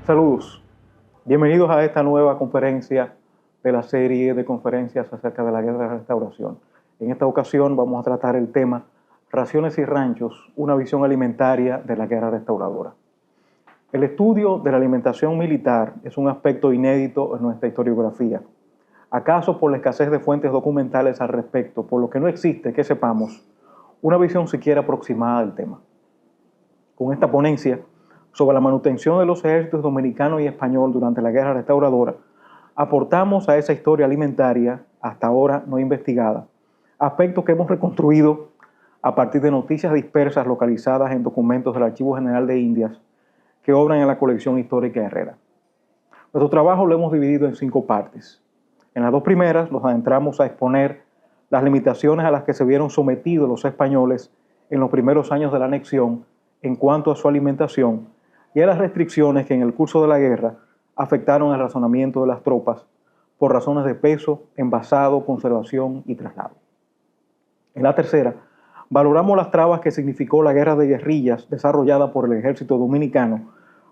Saludos, bienvenidos a esta nueva conferencia de la serie de conferencias acerca de la Guerra de Restauración. En esta ocasión vamos a tratar el tema Raciones y ranchos, una visión alimentaria de la Guerra Restauradora. El estudio de la alimentación militar es un aspecto inédito en nuestra historiografía. ¿Acaso por la escasez de fuentes documentales al respecto, por lo que no existe, que sepamos, una visión siquiera aproximada del tema? Con esta ponencia sobre la manutención de los ejércitos dominicano y español durante la Guerra Restauradora, aportamos a esa historia alimentaria, hasta ahora no investigada, aspectos que hemos reconstruido a partir de noticias dispersas localizadas en documentos del Archivo General de Indias que obran en la colección histórica Herrera. Nuestro trabajo lo hemos dividido en 5 partes. En las 2 primeras nos adentramos a exponer las limitaciones a las que se vieron sometidos los españoles en los primeros años de la anexión en cuanto a su alimentación y a las restricciones que en el curso de la guerra afectaron el razonamiento de las tropas por razones de peso, envasado, conservación y traslado. En la tercera, valoramos las trabas que significó la guerra de guerrillas desarrollada por el ejército dominicano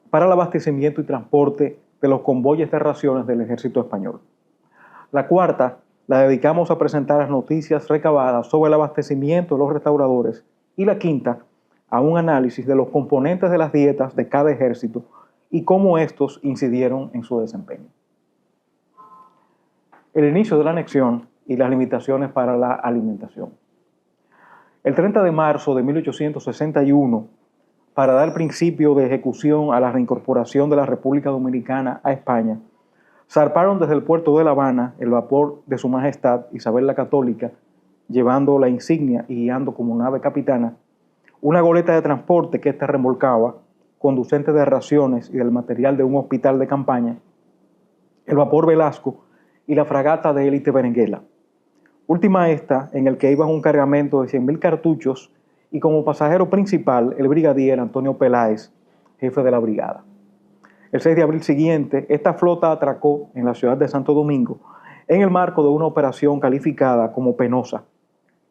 para el abastecimiento y transporte de los convoyes de raciones del ejército español. La cuarta la dedicamos a presentar las noticias recabadas sobre el abastecimiento de los restauradores y la quinta a un análisis de los componentes de las dietas de cada ejército y cómo estos incidieron en su desempeño. El inicio de la anexión y las limitaciones para la alimentación. El 30 de marzo de 1861, para dar principio de ejecución a la reincorporación de la República Dominicana a España, zarparon desde el puerto de La Habana el vapor de Su Majestad Isabel la Católica, llevando la insignia y guiando como nave capitana, una goleta de transporte que ésta remolcaba, conducente de raciones y del material de un hospital de campaña, el vapor Velasco y la fragata de élite Berenguela. Última esta, en el que iba un cargamento de 100.000 cartuchos y como pasajero principal el brigadier Antonio Peláez, jefe de la brigada. El 6 de abril siguiente, esta flota atracó en la ciudad de Santo Domingo en el marco de una operación calificada como penosa,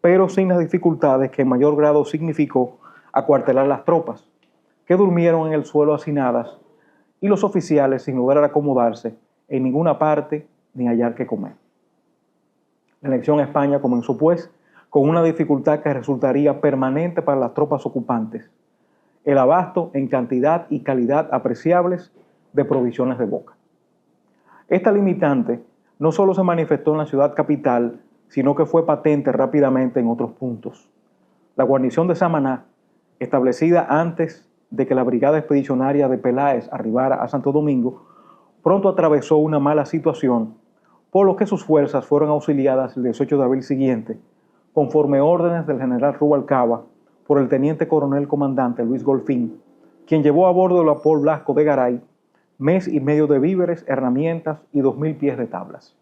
pero sin las dificultades que en mayor grado significó acuartelar las tropas, que durmieron en el suelo hacinadas y los oficiales sin lograr acomodarse en ninguna parte ni hallar qué comer. La anexión a España comenzó, pues, con una dificultad que resultaría permanente para las tropas ocupantes: el abasto en cantidad y calidad apreciables de provisiones de boca. Esta limitante no solo se manifestó en la ciudad capital, sino que fue patente rápidamente en otros puntos. La guarnición de Samaná, establecida antes de que la brigada expedicionaria de Peláez arribara a Santo Domingo, pronto atravesó una mala situación, por lo que sus fuerzas fueron auxiliadas el 18 de abril siguiente, conforme órdenes del general Rubalcaba, por el teniente coronel comandante Luis Golfín, quien llevó a bordo del vapor Blasco de Garay mes y medio de víveres, herramientas y 2.000 pies de tablas.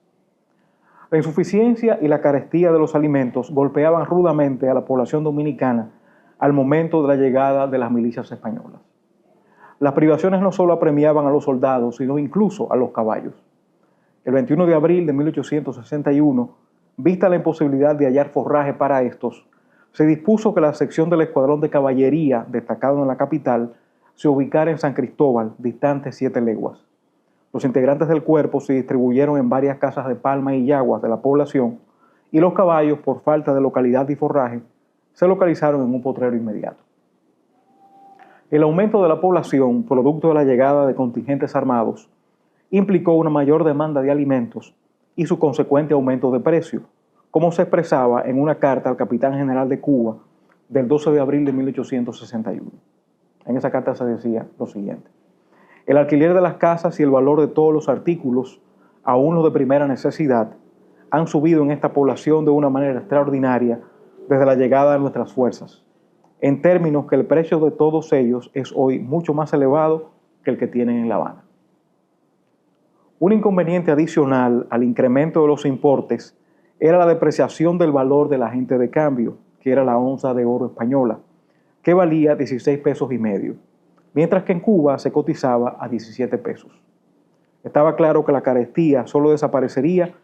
La insuficiencia y la carestía de los alimentos golpeaban rudamente a la población dominicana al momento de la llegada de las milicias españolas. Las privaciones no solo apremiaban a los soldados, sino incluso a los caballos. El 21 de abril de 1861, vista la imposibilidad de hallar forraje para estos, se dispuso que la sección del escuadrón de caballería destacado en la capital se ubicara en San Cristóbal, distante 7 leguas. Los integrantes del cuerpo se distribuyeron en varias casas de palma y yaguas de la población y los caballos, por falta de localidad y forraje, se localizaron en un potrero inmediato. El aumento de la población, producto de la llegada de contingentes armados, implicó una mayor demanda de alimentos y su consecuente aumento de precio, como se expresaba en una carta al capitán general de Cuba del 12 de abril de 1861. En esa carta se decía lo siguiente: el alquiler de las casas y el valor de todos los artículos, aún los de primera necesidad, han subido en esta población de una manera extraordinaria desde la llegada de nuestras fuerzas, en términos que el precio de todos ellos es hoy mucho más elevado que el que tienen en La Habana. Un inconveniente adicional al incremento de los importes era la depreciación del valor del agente de cambio, que era la onza de oro española, que valía 16 pesos y medio, mientras que en Cuba se cotizaba a 17 pesos. Estaba claro que la carestía solo desaparecería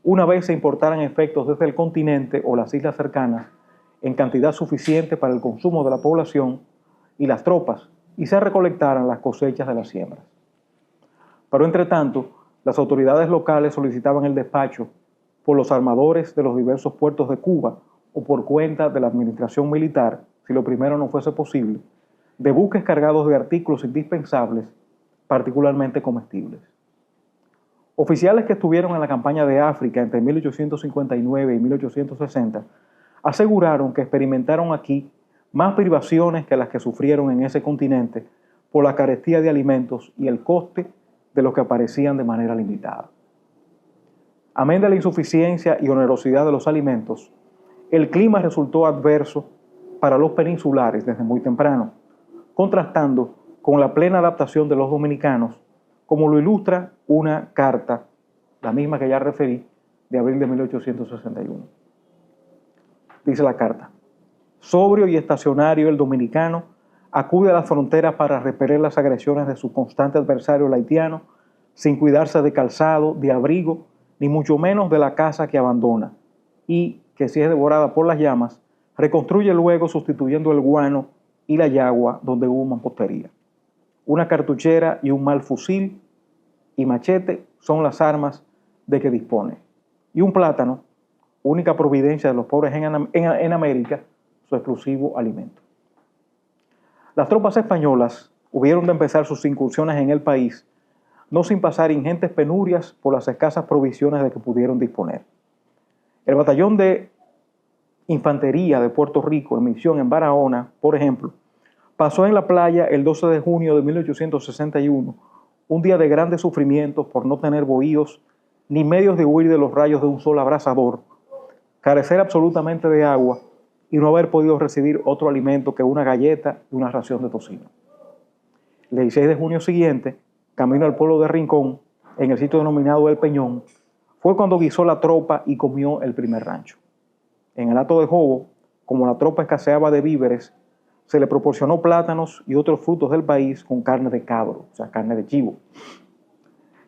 una vez se importaran efectos desde el continente o las islas cercanas en cantidad suficiente para el consumo de la población y las tropas, y se recolectaran las cosechas de las siembras. Pero entre tanto, las autoridades locales solicitaban el despacho por los armadores de los diversos puertos de Cuba o por cuenta de la administración militar, si lo primero no fuese posible, de buques cargados de artículos indispensables, particularmente comestibles. Oficiales que estuvieron en la campaña de África entre 1859 y 1860 aseguraron que experimentaron aquí más privaciones que las que sufrieron en ese continente por la carestía de alimentos y el coste de los que aparecían de manera limitada. Amén de la insuficiencia y onerosidad de los alimentos, el clima resultó adverso para los peninsulares desde muy temprano, contrastando con la plena adaptación de los dominicanos, como lo ilustra una carta, la misma que ya referí, de abril de 1861. Dice la carta: sobrio y estacionario el dominicano acude a las fronteras para repeler las agresiones de su constante adversario el haitiano, sin cuidarse de calzado, de abrigo, ni mucho menos de la casa que abandona, y que si es devorada por las llamas, reconstruye luego sustituyendo el guano y la yagua donde hubo mampostería. Una cartuchera y un mal fusil y machete son las armas de que dispone. Y un plátano, única providencia de los pobres en América, su exclusivo alimento. Las tropas españolas hubieron de empezar sus incursiones en el país, no sin pasar ingentes penurias por las escasas provisiones de que pudieron disponer. El batallón de infantería de Puerto Rico, en misión en Barahona, por ejemplo, pasó en la playa el 12 de junio de 1861, un día de grandes sufrimientos por no tener bohíos ni medios de huir de los rayos de un sol abrasador, carecer absolutamente de agua y no haber podido recibir otro alimento que una galleta y una ración de tocino. El 16 de junio siguiente, camino al pueblo de Rincón, en el sitio denominado El Peñón, fue cuando guisó la tropa y comió el primer rancho. En el Hato de Jobo, como la tropa escaseaba de víveres, se le proporcionó plátanos y otros frutos del país con carne de cabro, o sea, carne de chivo.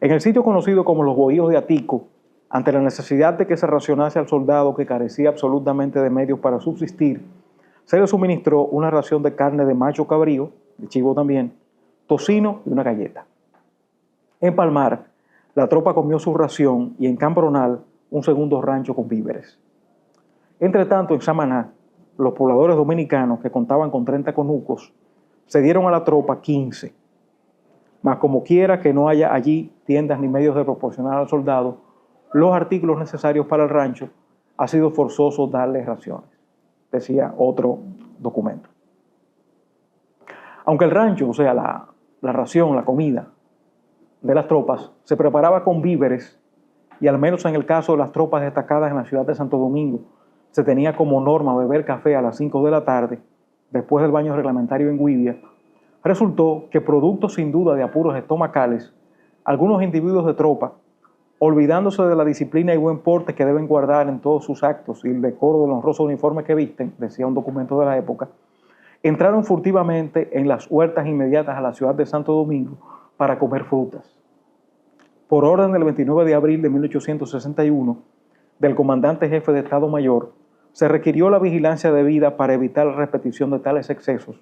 En el sitio conocido como los Bohíos de Atico, ante la necesidad de que se racionase al soldado que carecía absolutamente de medios para subsistir, se le suministró una ración de carne de macho cabrío, de chivo también, tocino y una galleta. En Palmar, la tropa comió su ración y en Cambronal un segundo rancho con víveres. Entre tanto, en Samaná, los pobladores dominicanos, que contaban con 30 conucos, se dieron a la tropa 15. Mas como quiera que no haya allí tiendas ni medios de proporcionar al soldado los artículos necesarios para el rancho, ha sido forzoso darles raciones, decía otro documento. Aunque el rancho, o sea, la ración, la comida de las tropas, se preparaba con víveres, y al menos en el caso de las tropas destacadas en la ciudad de Santo Domingo, se tenía como norma beber café a las 5 de la tarde, después del baño reglamentario en Guibia, resultó que, producto sin duda de apuros estomacales, algunos individuos de tropa, olvidándose de la disciplina y buen porte que deben guardar en todos sus actos y el decoro del honroso uniforme que visten, decía un documento de la época, entraron furtivamente en las huertas inmediatas a la ciudad de Santo Domingo para comer frutas. Por orden del 29 de abril de 1861, del comandante jefe de Estado Mayor, se requirió la vigilancia debida para evitar la repetición de tales excesos,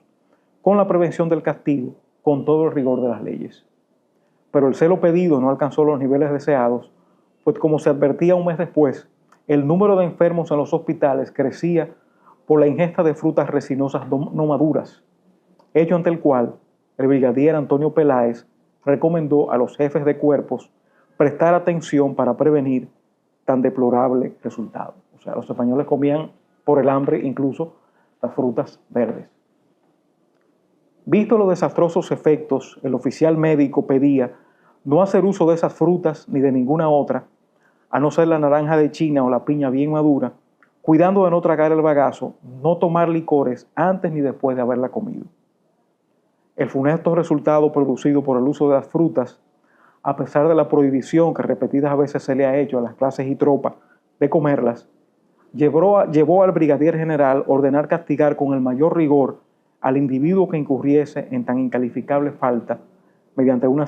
con la prevención del castigo, con todo el rigor de las leyes. Pero el celo pedido no alcanzó los niveles deseados, pues como se advertía un mes después, el número de enfermos en los hospitales crecía por la ingesta de frutas resinosas no maduras, hecho ante el cual el brigadier Antonio Peláez recomendó a los jefes de cuerpos prestar atención para prevenir tan deplorable resultado. O sea, los españoles comían por el hambre incluso las frutas verdes. Visto los desastrosos efectos, el oficial médico pedía no hacer uso de esas frutas ni de ninguna otra, a no ser la naranja de China o la piña bien madura, cuidando de no tragar el bagazo, no tomar licores antes ni después de haberla comido. El funesto resultado producido por el uso de las frutas, a pesar de la prohibición que repetidas veces se le ha hecho a las clases y tropas de comerlas, llevó al brigadier general ordenar castigar con el mayor rigor al individuo que incurriese en tan incalificable falta mediante una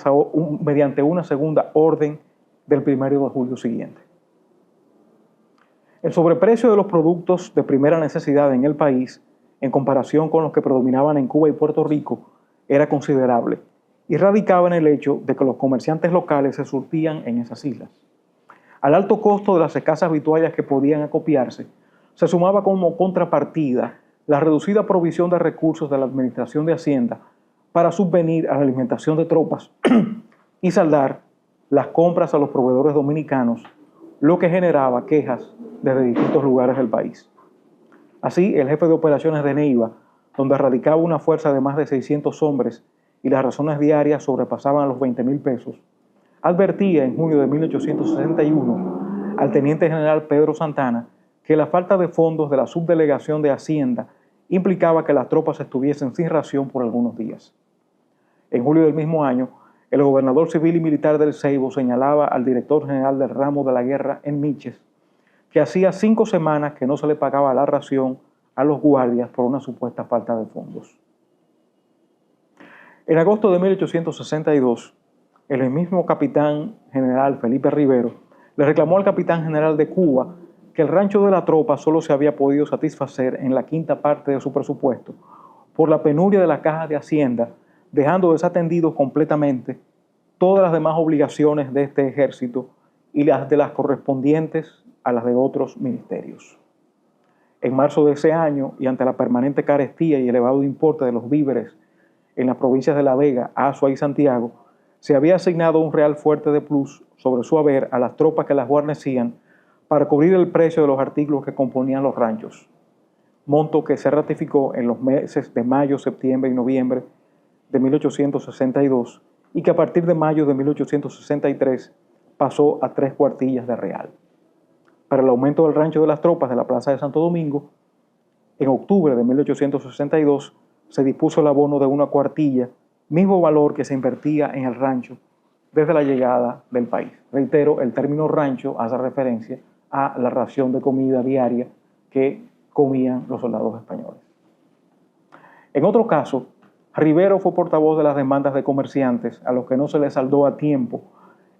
segunda orden del 1 de julio siguiente. El sobreprecio de los productos de primera necesidad en el país, en comparación con los que predominaban en Cuba y Puerto Rico, era considerable, y radicaba en el hecho de que los comerciantes locales se surtían en esas islas. Al alto costo de las escasas vituallas que podían acopiarse, se sumaba como contrapartida la reducida provisión de recursos de la Administración de Hacienda para subvenir a la alimentación de tropas y saldar las compras a los proveedores dominicanos, lo que generaba quejas desde distintos lugares del país. Así, el jefe de operaciones de Neiva, donde radicaba una fuerza de más de 600 hombres y las razones diarias sobrepasaban los 20,000 pesos, advertía en junio de 1861 al teniente general Pedro Santana que la falta de fondos de la subdelegación de Hacienda implicaba que las tropas estuviesen sin ración por algunos días. En julio del mismo año, el gobernador civil y militar del Ceibo señalaba al director general del ramo de la guerra en Miches que hacía 5 semanas que no se le pagaba la ración a los guardias por una supuesta falta de fondos. En agosto de 1862, el mismo capitán general Felipe Rivero le reclamó al capitán general de Cuba que el rancho de la tropa solo se había podido satisfacer en la quinta parte de su presupuesto por la penuria de la caja de Hacienda, dejando desatendidos completamente todas las demás obligaciones de este ejército y las de las correspondientes a las de otros ministerios. En marzo de ese año, y ante la permanente carestía y elevado importe de los víveres en las provincias de La Vega, Azua y Santiago, se había asignado un real fuerte de plus sobre su haber a las tropas que las guarnecían para cubrir el precio de los artículos que componían los ranchos, monto que se ratificó en los meses de mayo, septiembre y noviembre de 1862 y que a partir de mayo de 1863 pasó a 3 cuartillas de real. Para el aumento del rancho de las tropas de la Plaza de Santo Domingo, en octubre de 1862 se dispuso el abono de 1 cuartilla, mismo valor que se invertía en el rancho desde la llegada del país. Reitero, el término rancho hace referencia a la ración de comida diaria que comían los soldados españoles. En otro caso, Rivero fue portavoz de las demandas de comerciantes a los que no se les saldó a tiempo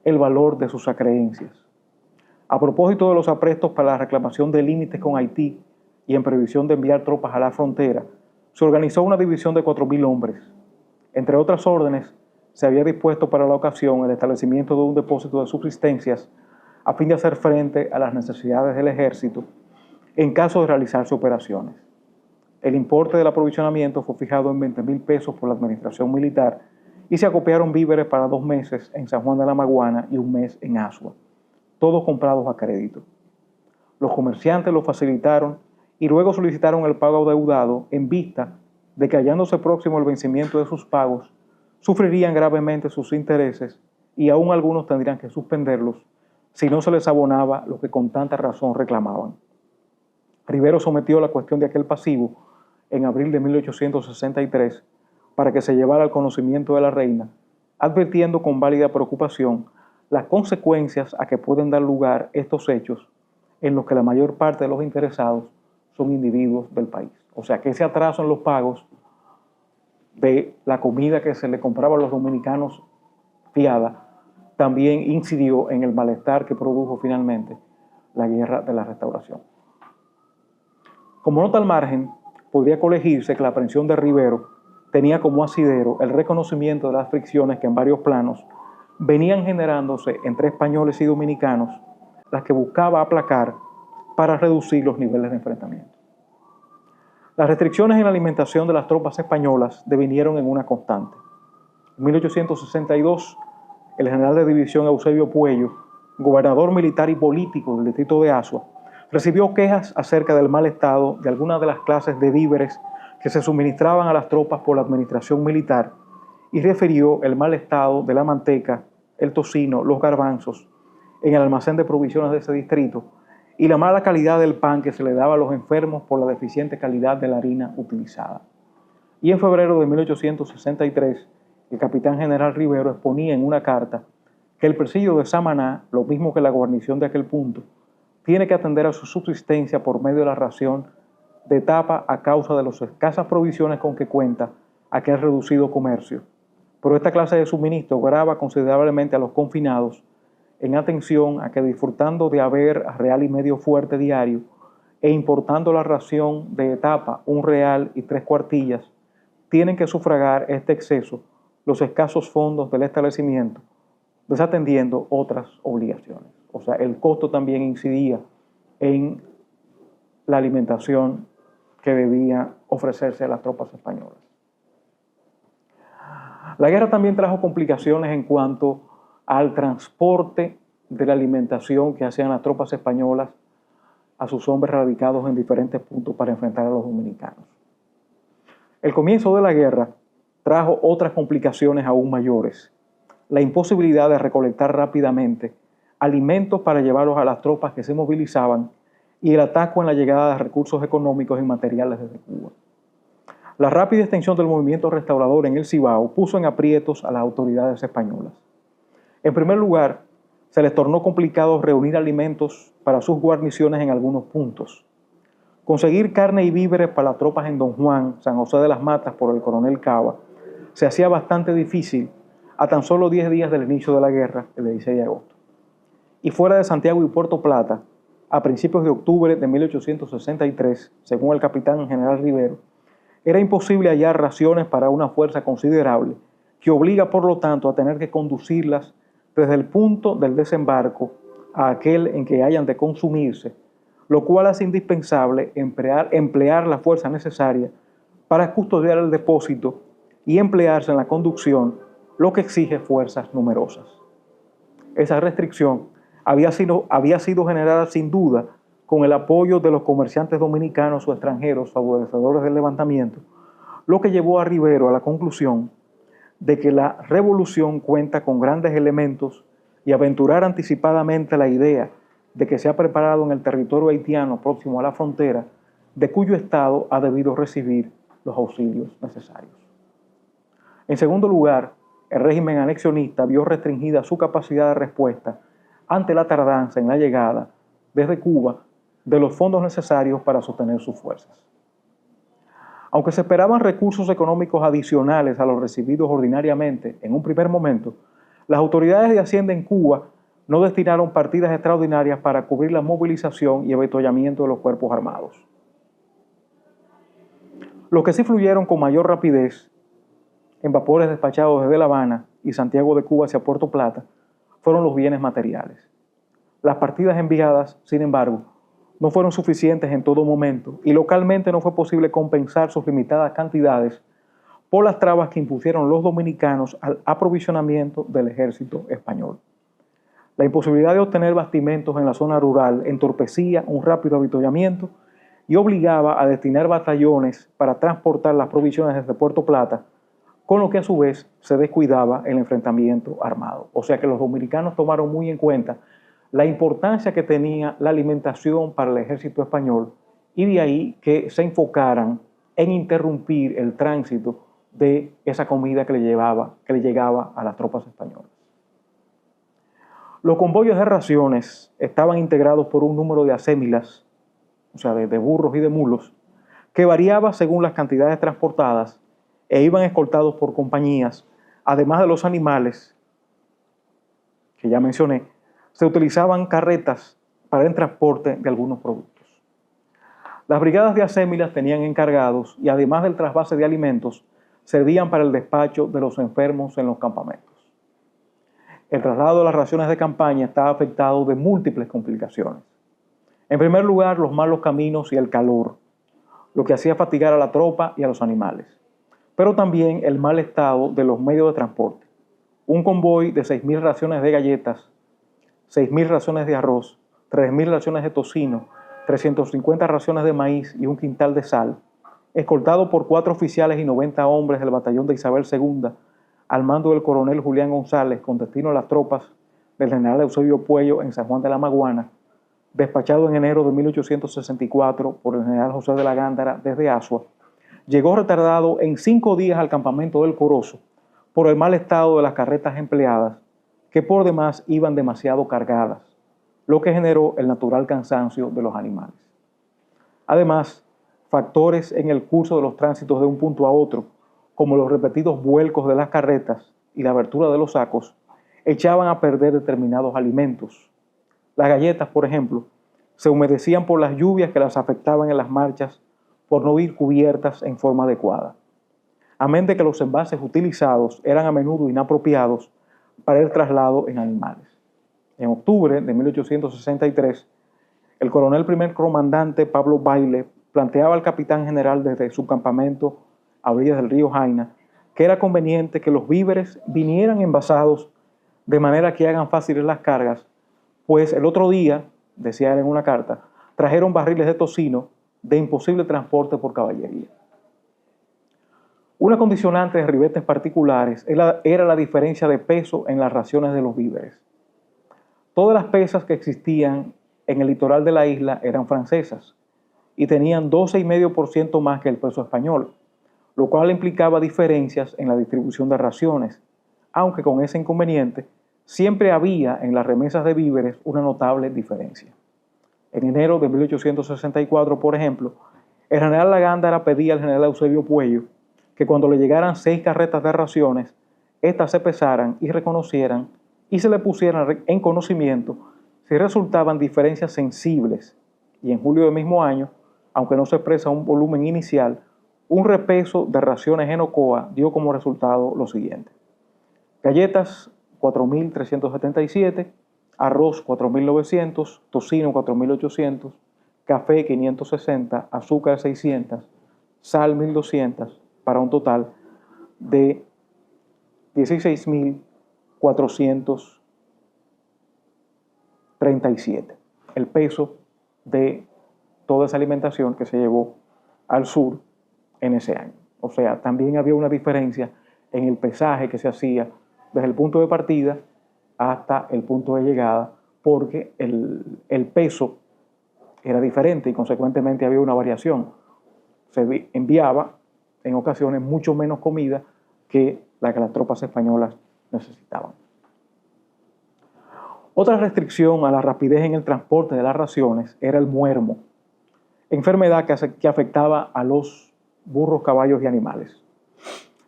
el valor de sus acreencias. A propósito de los aprestos para la reclamación de límites con Haití y en previsión de enviar tropas a la frontera, se organizó una división de 4,000 hombres. Entre otras órdenes, se había dispuesto para la ocasión el establecimiento de un depósito de subsistencias a fin de hacer frente a las necesidades del ejército en caso de realizarse operaciones. El importe del aprovisionamiento fue fijado en 20,000 pesos por la administración militar y se acopiaron víveres para 2 meses en San Juan de la Maguana y 1 mes en Azua, todos comprados a crédito. Los comerciantes lo facilitaron y luego solicitaron el pago adeudado en vista de que hallándose próximo el vencimiento de sus pagos, sufrirían gravemente sus intereses y aún algunos tendrían que suspenderlos si no se les abonaba lo que con tanta razón reclamaban. Rivero sometió la cuestión de aquel pasivo en abril de 1863 para que se llevara al conocimiento de la reina, advirtiendo con válida preocupación las consecuencias a que pueden dar lugar estos hechos en los que la mayor parte de los interesados son individuos del país. O sea que ese atraso en los pagos de la comida que se le compraba a los dominicanos fiada también incidió en el malestar que produjo finalmente la guerra de la Restauración. Como nota al margen, podría colegirse que la aprehensión de Rivero tenía como asidero el reconocimiento de las fricciones que en varios planos venían generándose entre españoles y dominicanos, las que buscaba aplacar para reducir los niveles de enfrentamiento. Las restricciones en la alimentación de las tropas españolas devinieron en una constante. En 1862, el general de división Eusebio Puello, gobernador militar y político del distrito de Azua, recibió quejas acerca del mal estado de algunas de las clases de víveres que se suministraban a las tropas por la administración militar y refirió el mal estado de la manteca, el tocino, los garbanzos en el almacén de provisiones de ese distrito y la mala calidad del pan que se le daba a los enfermos por la deficiente calidad de la harina utilizada. Y en febrero de 1863, el capitán general Rivero exponía en una carta que el presidio de Samaná, lo mismo que la guarnición de aquel punto, tiene que atender a su subsistencia por medio de la ración de tapa a causa de las escasas provisiones con que cuenta aquel reducido comercio. Pero esta clase de suministro grava considerablemente a los confinados en atención a que disfrutando de haber real y medio fuerte diario e importando la ración de etapa 1 real y 3 cuartillas, tienen que sufragar este exceso los escasos fondos del establecimiento, desatendiendo otras obligaciones. O sea, el costo también incidía en la alimentación que debía ofrecerse a las tropas españolas. La guerra también trajo complicaciones en cuanto al transporte de la alimentación que hacían las tropas españolas a sus hombres radicados en diferentes puntos para enfrentar a los dominicanos. El comienzo de la guerra trajo otras complicaciones aún mayores: la imposibilidad de recolectar rápidamente alimentos para llevarlos a las tropas que se movilizaban y el ataque en la llegada de recursos económicos y materiales desde Cuba. La rápida extensión del movimiento restaurador en el Cibao puso en aprietos a las autoridades españolas. En primer lugar, se les tornó complicado reunir alimentos para sus guarniciones en algunos puntos. Conseguir carne y víveres para las tropas en Don Juan, San José de las Matas por el coronel Cava, se hacía bastante difícil a tan solo 10 días del inicio de la guerra, el 16 de agosto. Y fuera de Santiago y Puerto Plata, a principios de octubre de 1863, según el capitán general Rivero, era imposible hallar raciones para una fuerza considerable que obliga, por lo tanto, a tener que conducirlas desde el punto del desembarco a aquel en que hayan de consumirse, lo cual hace indispensable emplear la fuerza necesaria para custodiar el depósito y emplearse en la conducción, lo que exige fuerzas numerosas. Esa restricción había sido generada sin duda con el apoyo de los comerciantes dominicanos o extranjeros favorecedores del levantamiento, lo que llevó a Rivero a la conclusión de que la revolución cuenta con grandes elementos y aventurar anticipadamente la idea de que se ha preparado en el territorio haitiano próximo a la frontera, de cuyo Estado ha debido recibir los auxilios necesarios. En segundo lugar, el régimen anexionista vio restringida su capacidad de respuesta ante la tardanza en la llegada desde Cuba de los fondos necesarios para sostener sus fuerzas. Aunque se esperaban recursos económicos adicionales a los recibidos ordinariamente en un primer momento, las autoridades de Hacienda en Cuba no destinaron partidas extraordinarias para cubrir la movilización y avituallamiento de los cuerpos armados. Los que sí fluyeron con mayor rapidez en vapores despachados desde La Habana y Santiago de Cuba hacia Puerto Plata fueron los bienes materiales. Las partidas enviadas, sin embargo, no fueron suficientes en todo momento y localmente no fue posible compensar sus limitadas cantidades por las trabas que impusieron los dominicanos al aprovisionamiento del ejército español. La imposibilidad de obtener bastimentos en la zona rural entorpecía un rápido avituallamiento y obligaba a destinar batallones para transportar las provisiones desde Puerto Plata, con lo que a su vez se descuidaba el enfrentamiento armado. O sea que los dominicanos tomaron muy en cuenta la importancia que tenía la alimentación para el ejército español y de ahí que se enfocaran en interrumpir el tránsito de esa comida que le llegaba a las tropas españolas. Los convoyos de raciones estaban integrados por un número de acémilas, o sea, de burros y de mulos, que variaba según las cantidades transportadas e iban escoltados por compañías. Además de los animales que ya mencioné, se utilizaban carretas para el transporte de algunos productos. Las brigadas de acémilas tenían encargados y además del trasvase de alimentos, servían para el despacho de los enfermos en los campamentos. El traslado de las raciones de campaña estaba afectado de múltiples complicaciones. En primer lugar, los malos caminos y el calor, lo que hacía fatigar a la tropa y a los animales, pero también el mal estado de los medios de transporte. Un convoy de 6.000 raciones de galletas, 6.000 raciones de arroz, 3.000 raciones de tocino, 350 raciones de maíz y un quintal de sal, escoltado por 4 oficiales y 90 hombres del batallón de Isabel II, al mando del coronel Julián González, con destino a las tropas del general Eusebio Puello en San Juan de la Maguana, despachado en enero de 1864 por el general José de la Gándara desde Asua, llegó retardado en 5 días al campamento del Corozo por el mal estado de las carretas empleadas, que por demás iban demasiado cargadas, lo que generó el natural cansancio de los animales. Además, factores en el curso de los tránsitos de un punto a otro, como los repetidos vuelcos de las carretas y la abertura de los sacos, echaban a perder determinados alimentos. Las galletas, por ejemplo, se humedecían por las lluvias que las afectaban en las marchas por no ir cubiertas en forma adecuada. amén de que los envases utilizados eran a menudo inapropiados para el traslado en animales. En octubre de 1863, el coronel primer comandante Pablo Bayle planteaba al capitán general desde su campamento a orillas del río Jaina que era conveniente que los víveres vinieran envasados de manera que hagan fáciles las cargas, pues el otro día, decía él en una carta, trajeron barriles de tocino de imposible transporte por caballería. Una condicionante de ribetes particulares era la diferencia de peso en las raciones de los víveres. Todas las pesas que existían en el litoral de la isla eran francesas y tenían 12,5% más que el peso español, lo cual implicaba diferencias en la distribución de raciones, aunque con ese inconveniente siempre había en las remesas de víveres una notable diferencia. En enero de 1864, por ejemplo, el general Lagándara pedía al general Eusebio Puello que cuando le llegaran 6 carretas de raciones, éstas se pesaran y reconocieran y se le pusieran en conocimiento si resultaban diferencias sensibles. Y en julio del mismo año, aunque no se expresa un volumen inicial, un repeso de raciones en Ocoa dio como resultado lo siguiente: galletas 4.377, arroz 4.900, tocino 4.800, café 560, azúcar 600, sal 1.200, para un total de 16.437. El peso de toda esa alimentación que se llevó al sur en ese año. O sea, también había una diferencia en el pesaje que se hacía desde el punto de partida hasta el punto de llegada, porque el peso era diferente y consecuentemente había una variación. Se enviaba en ocasiones mucho menos comida que la que las tropas españolas necesitaban. Otra restricción a la rapidez en el transporte de las raciones era el muermo, enfermedad que afectaba a los burros, caballos y animales,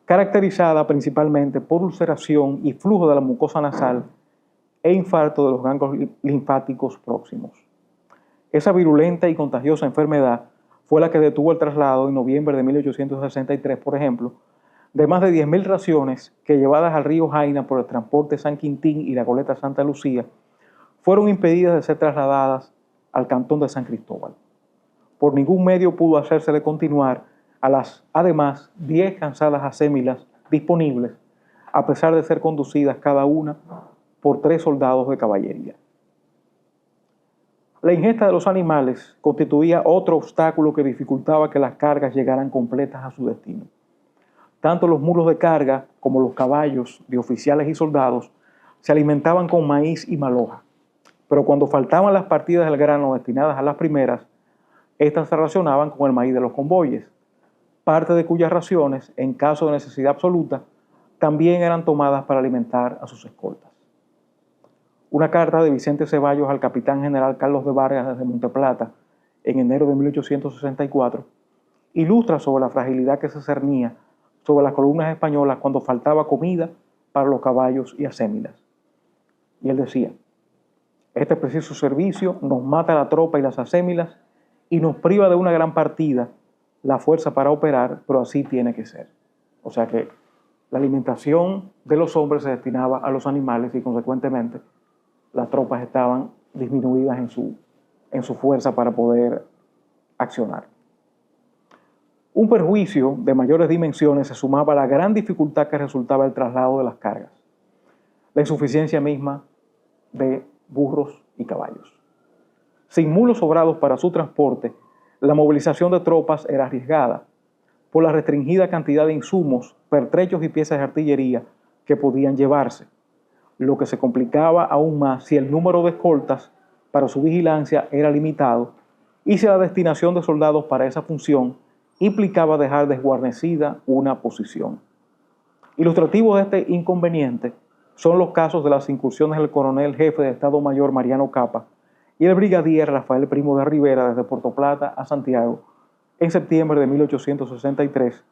caracterizada principalmente por ulceración y flujo de la mucosa nasal e infarto de los ganglios linfáticos próximos. Esa virulenta y contagiosa enfermedad fue la que detuvo el traslado en noviembre de 1863, por ejemplo, de más de 10.000 raciones que, llevadas al río Jaina por el transporte San Quintín y la goleta Santa Lucía, fueron impedidas de ser trasladadas al cantón de San Cristóbal. Por ningún medio pudo hacérsele continuar a las, además, 10 cansadas acémilas disponibles, a pesar de ser conducidas cada una por 3 soldados de caballería. La ingesta de los animales constituía otro obstáculo que dificultaba que las cargas llegaran completas a su destino. Tanto los mulos de carga como los caballos de oficiales y soldados se alimentaban con maíz y maloja, pero cuando faltaban las partidas del grano destinadas a las primeras, estas se racionaban con el maíz de los convoyes, parte de cuyas raciones, en caso de necesidad absoluta, también eran tomadas para alimentar a sus escoltas. Una carta de Vicente Ceballos al capitán general Carlos de Vargas desde Monteplata, en enero de 1864, ilustra sobre la fragilidad que se cernía sobre las columnas españolas cuando faltaba comida para los caballos y acémilas. Y él decía: este preciso servicio nos mata a la tropa y las acémilas y nos priva de una gran partida, la fuerza para operar, pero así tiene que ser. O sea que la alimentación de los hombres se destinaba a los animales y consecuentemente las tropas estaban disminuidas en su fuerza para poder accionar. Un perjuicio de mayores dimensiones se sumaba a la gran dificultad que resultaba el traslado de las cargas, la insuficiencia misma de burros y caballos. Sin mulos sobrados para su transporte, la movilización de tropas era arriesgada por la restringida cantidad de insumos, pertrechos y piezas de artillería que podían llevarse, lo que se complicaba aún más si el número de escoltas para su vigilancia era limitado y si la destinación de soldados para esa función implicaba dejar desguarnecida una posición. Ilustrativos de este inconveniente son los casos de las incursiones del coronel jefe de Estado Mayor Mariano Capa y el brigadier Rafael Primo de Rivera desde Puerto Plata a Santiago en septiembre de 1863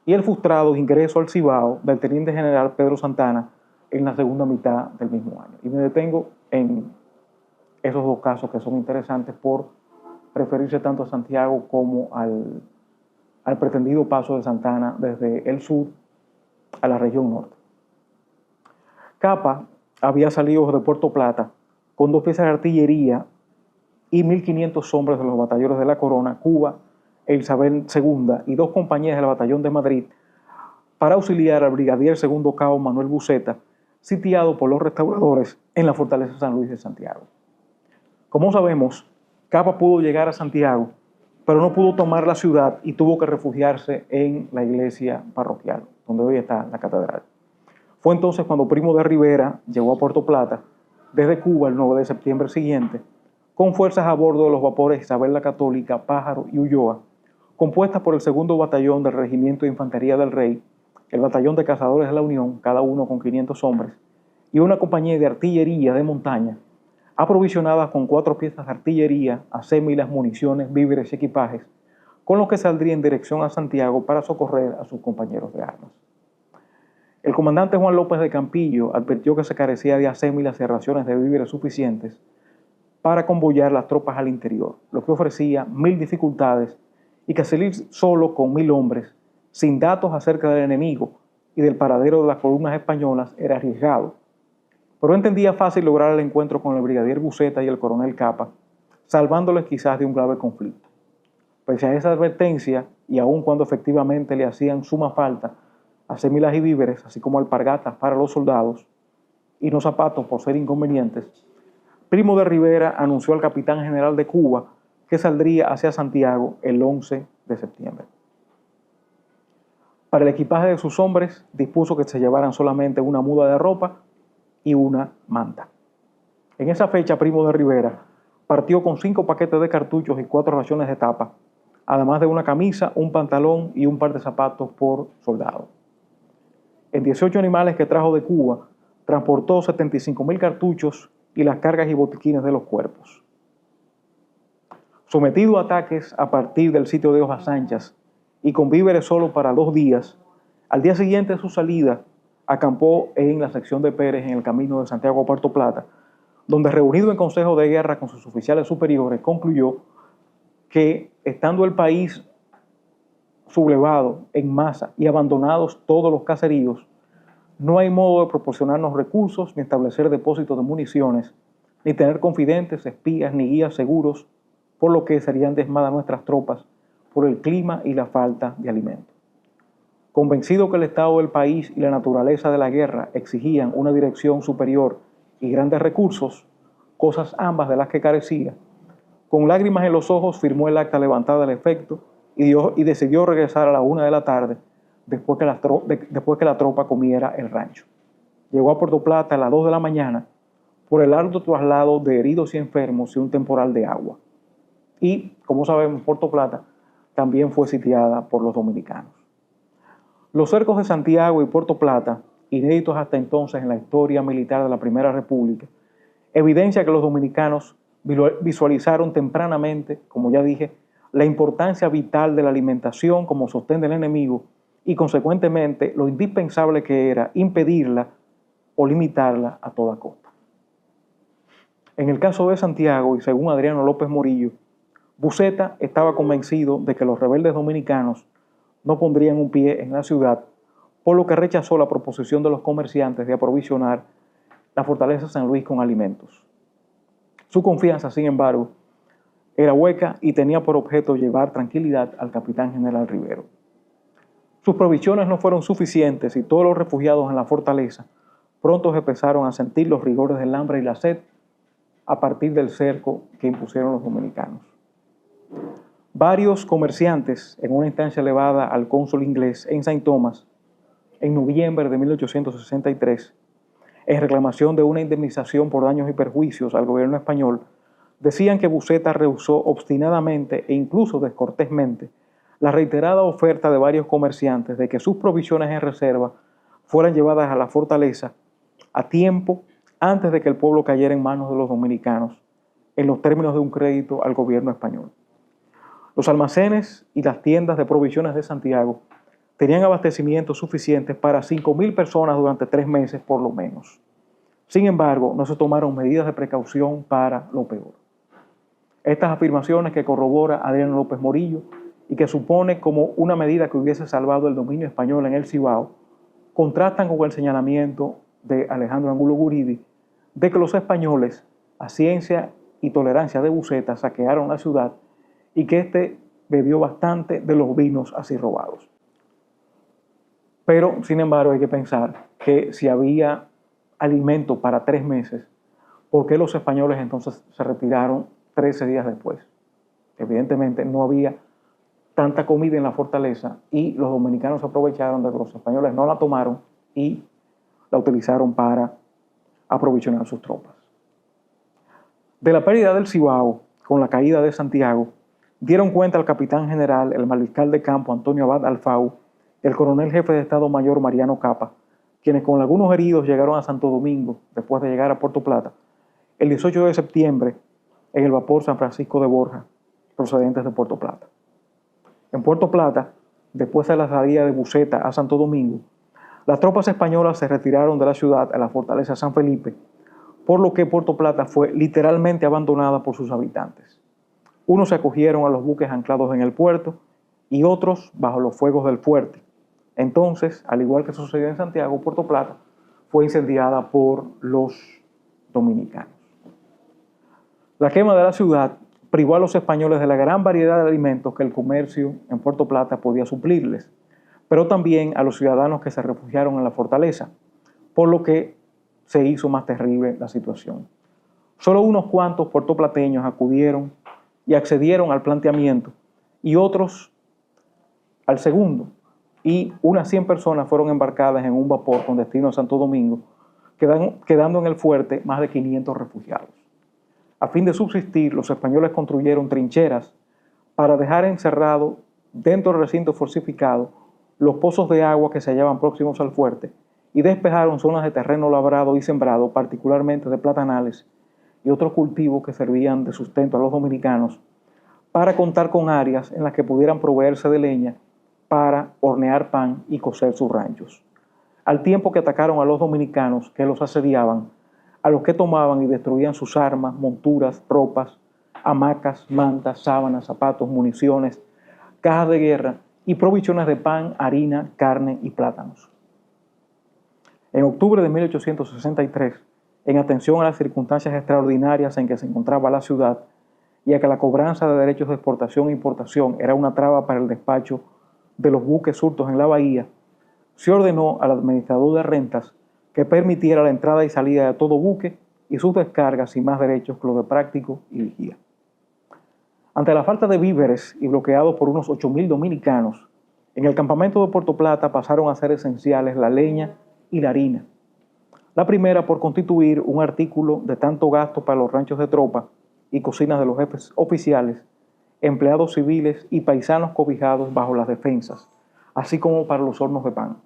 y el frustrado ingreso al Cibao del teniente general Pedro Santana en la segunda mitad del mismo año. Y me detengo en esos dos casos que son interesantes por referirse tanto a Santiago como al pretendido paso de Santa Anna desde el sur a la región norte. Capa había salido de Puerto Plata con 2 piezas de artillería y 1.500 hombres de los batallones de la Corona, Cuba e Isabel II y 2 compañías del batallón de Madrid para auxiliar al brigadier segundo cabo Manuel Buceta, sitiado por los restauradores en la fortaleza San Luis de Santiago. Como sabemos, Capa pudo llegar a Santiago, pero no pudo tomar la ciudad y tuvo que refugiarse en la iglesia parroquial, donde hoy está la catedral. Fue entonces cuando Primo de Rivera llegó a Puerto Plata desde Cuba el 9 de septiembre siguiente, con fuerzas a bordo de los vapores Isabel la Católica, Pájaro y Ulloa, compuestas por el 2º Batallón del Regimiento de Infantería del Rey, el Batallón de Cazadores de la Unión, cada uno con 500 hombres, y una compañía de artillería de montaña, aprovisionadas con 4 piezas de artillería, acémilas, municiones, víveres y equipajes, con los que saldría en dirección a Santiago para socorrer a sus compañeros de armas. El comandante Juan López de Campillo advirtió que se carecía de acémilas y raciones de víveres suficientes para convoyar las tropas al interior, lo que ofrecía 1.000 dificultades y que salir solo con 1.000 hombres, sin datos acerca del enemigo y del paradero de las columnas españolas, era arriesgado. Pero entendía fácil lograr el encuentro con el brigadier Buceta y el coronel Capa, salvándoles quizás de un grave conflicto. Pese a esa advertencia, y aun cuando efectivamente le hacían suma falta acémilas y víveres, así como alpargatas para los soldados, y no zapatos por ser inconvenientes, Primo de Rivera anunció al capitán general de Cuba que saldría hacia Santiago el 11 de septiembre. Para el equipaje de sus hombres dispuso que se llevaran solamente una muda de ropa y una manta. En esa fecha, Primo de Rivera partió con 5 paquetes de cartuchos y 4 raciones de tapa, además de una camisa, un pantalón y un par de zapatos por soldado. En 18 animales que trajo de Cuba, transportó 75.000 cartuchos y las cargas y botiquines de los cuerpos. Sometido a ataques a partir del sitio de Hojas Anchas y con víveres solo para 2 días, al día siguiente de su salida, acampó en la sección de Pérez en el camino de Santiago a Puerto Plata, donde reunido en consejo de guerra con sus oficiales superiores, concluyó que, estando el país sublevado en masa y abandonados todos los caseríos, no hay modo de proporcionarnos recursos, ni establecer depósitos de municiones, ni tener confidentes, espías, ni guías seguros, por lo que serían diezmadas nuestras tropas por el clima y la falta de alimento. Convencido que el estado del país y la naturaleza de la guerra exigían una dirección superior y grandes recursos, cosas ambas de las que carecía, con lágrimas en los ojos firmó el acta levantada al efecto y decidió regresar a la 1 de la tarde después que la tropa comiera el rancho. Llegó a Puerto Plata a las 2 de la mañana por el arduo traslado de heridos y enfermos y un temporal de agua. Y, como sabemos, Puerto Plata también fue sitiada por los dominicanos. Los cercos de Santiago y Puerto Plata, inéditos hasta entonces en la historia militar de la Primera República, evidencia que los dominicanos visualizaron tempranamente, como ya dije, la importancia vital de la alimentación como sostén del enemigo y, consecuentemente, lo indispensable que era impedirla o limitarla a toda costa. En el caso de Santiago, y según Adriano López Morillo, Buceta estaba convencido de que los rebeldes dominicanos no pondrían un pie en la ciudad, por lo que rechazó la proposición de los comerciantes de aprovisionar la fortaleza San Luis con alimentos. Su confianza, sin embargo, era hueca y tenía por objeto llevar tranquilidad al capitán general Rivero. Sus provisiones no fueron suficientes y todos los refugiados en la fortaleza pronto empezaron a sentir los rigores del hambre y la sed a partir del cerco que impusieron los dominicanos. Varios comerciantes, en una instancia elevada al cónsul inglés en Saint Thomas, en noviembre de 1863, en reclamación de una indemnización por daños y perjuicios al gobierno español, decían que Buceta rehusó obstinadamente e incluso descortésmente la reiterada oferta de varios comerciantes de que sus provisiones en reserva fueran llevadas a la fortaleza a tiempo antes de que el pueblo cayera en manos de los dominicanos en los términos de un crédito al gobierno español. Los almacenes y las tiendas de provisiones de Santiago tenían abastecimientos suficientes para 5.000 personas durante 3 meses por lo menos. Sin embargo, no se tomaron medidas de precaución para lo peor. Estas afirmaciones que corrobora Adriano López Morillo y que supone como una medida que hubiese salvado el dominio español en el Cibao, contrastan con el señalamiento de Alejandro Angulo Guridi de que los españoles, a ciencia y tolerancia de Buceta, saquearon la ciudad y que éste bebió bastante de los vinos así robados. Pero, sin embargo, hay que pensar que si había alimento para 3 meses, ¿por qué los españoles entonces se retiraron 13 días después? Evidentemente no había tanta comida en la fortaleza y los dominicanos aprovecharon de que los españoles no la tomaron y la utilizaron para aprovisionar sus tropas. De la pérdida del Cibao con la caída de Santiago, dieron cuenta el capitán general, el mariscal de campo Antonio Abad Alfau, el coronel jefe de Estado Mayor Mariano Capa, quienes con algunos heridos llegaron a Santo Domingo después de llegar a Puerto Plata, el 18 de septiembre en el vapor San Francisco de Borja, procedentes de Puerto Plata. En Puerto Plata, después de la salida de Buceta a Santo Domingo, las tropas españolas se retiraron de la ciudad a la fortaleza San Felipe, por lo que Puerto Plata fue literalmente abandonada por sus habitantes. Unos se acogieron a los buques anclados en el puerto y otros bajo los fuegos del fuerte. Entonces, al igual que sucedió en Santiago, Puerto Plata fue incendiada por los dominicanos. La quema de la ciudad privó a los españoles de la gran variedad de alimentos que el comercio en Puerto Plata podía suplirles, pero también a los ciudadanos que se refugiaron en la fortaleza, por lo que se hizo más terrible la situación. Solo unos cuantos puertoplateños acudieron y accedieron al planteamiento y otros al segundo, y unas 100 personas fueron embarcadas en un vapor con destino a Santo Domingo, quedando en el fuerte más de 500 refugiados. A fin de subsistir, los españoles construyeron trincheras para dejar encerrado dentro del recinto fortificado los pozos de agua que se hallaban próximos al fuerte y despejaron zonas de terreno labrado y sembrado, particularmente de platanales y otros cultivos que servían de sustento a los dominicanos, para contar con áreas en las que pudieran proveerse de leña para hornear pan y cocer sus ranchos. Al tiempo que atacaron a los dominicanos que los asediaban, a los que tomaban y destruían sus armas, monturas, ropas, hamacas, mantas, sábanas, zapatos, municiones, cajas de guerra y provisiones de pan, harina, carne y plátanos. En octubre de 1863, en atención a las circunstancias extraordinarias en que se encontraba la ciudad y a que la cobranza de derechos de exportación e importación era una traba para el despacho de los buques surtos en la bahía, se ordenó al administrador de rentas que permitiera la entrada y salida de todo buque y sus descargas sin más derechos que los de práctico y vigía. Ante la falta de víveres y bloqueados por unos 8.000 dominicanos, en el campamento de Puerto Plata pasaron a ser esenciales la leña y la harina. La primera por constituir un artículo de tanto gasto para los ranchos de tropa y cocinas de los jefes oficiales, empleados civiles y paisanos cobijados bajo las defensas, así como para los hornos de pan.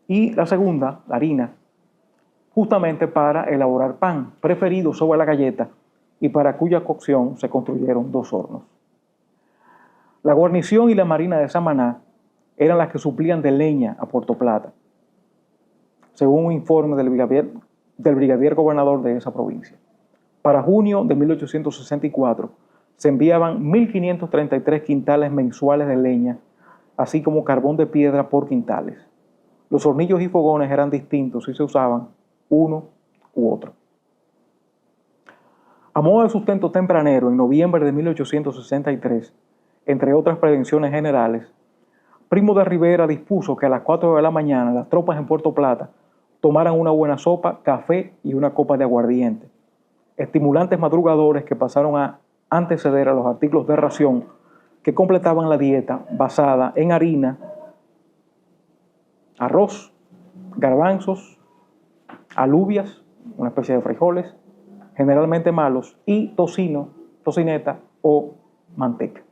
Y la segunda, la harina, justamente para elaborar pan, preferido sobre la galleta, y para cuya cocción se construyeron 2 hornos. La guarnición y la marina de Samaná eran las que suplían de leña a Puerto Plata, según un informe del brigadier gobernador de esa provincia. Para junio de 1864 se enviaban 1.533 quintales mensuales de leña, así como carbón de piedra por quintales. Los hornillos y fogones eran distintos y se usaban uno u otro. A modo de sustento tempranero, en noviembre de 1863, entre otras prevenciones generales, Primo de Rivera dispuso que a las 4 de la mañana las tropas en Puerto Plata tomaran una buena sopa, café y una copa de aguardiente, estimulantes madrugadores que pasaron a anteceder a los artículos de ración que completaban la dieta basada en harina, arroz, garbanzos, alubias, una especie de frijoles, generalmente malos, y tocino, tocineta o manteca.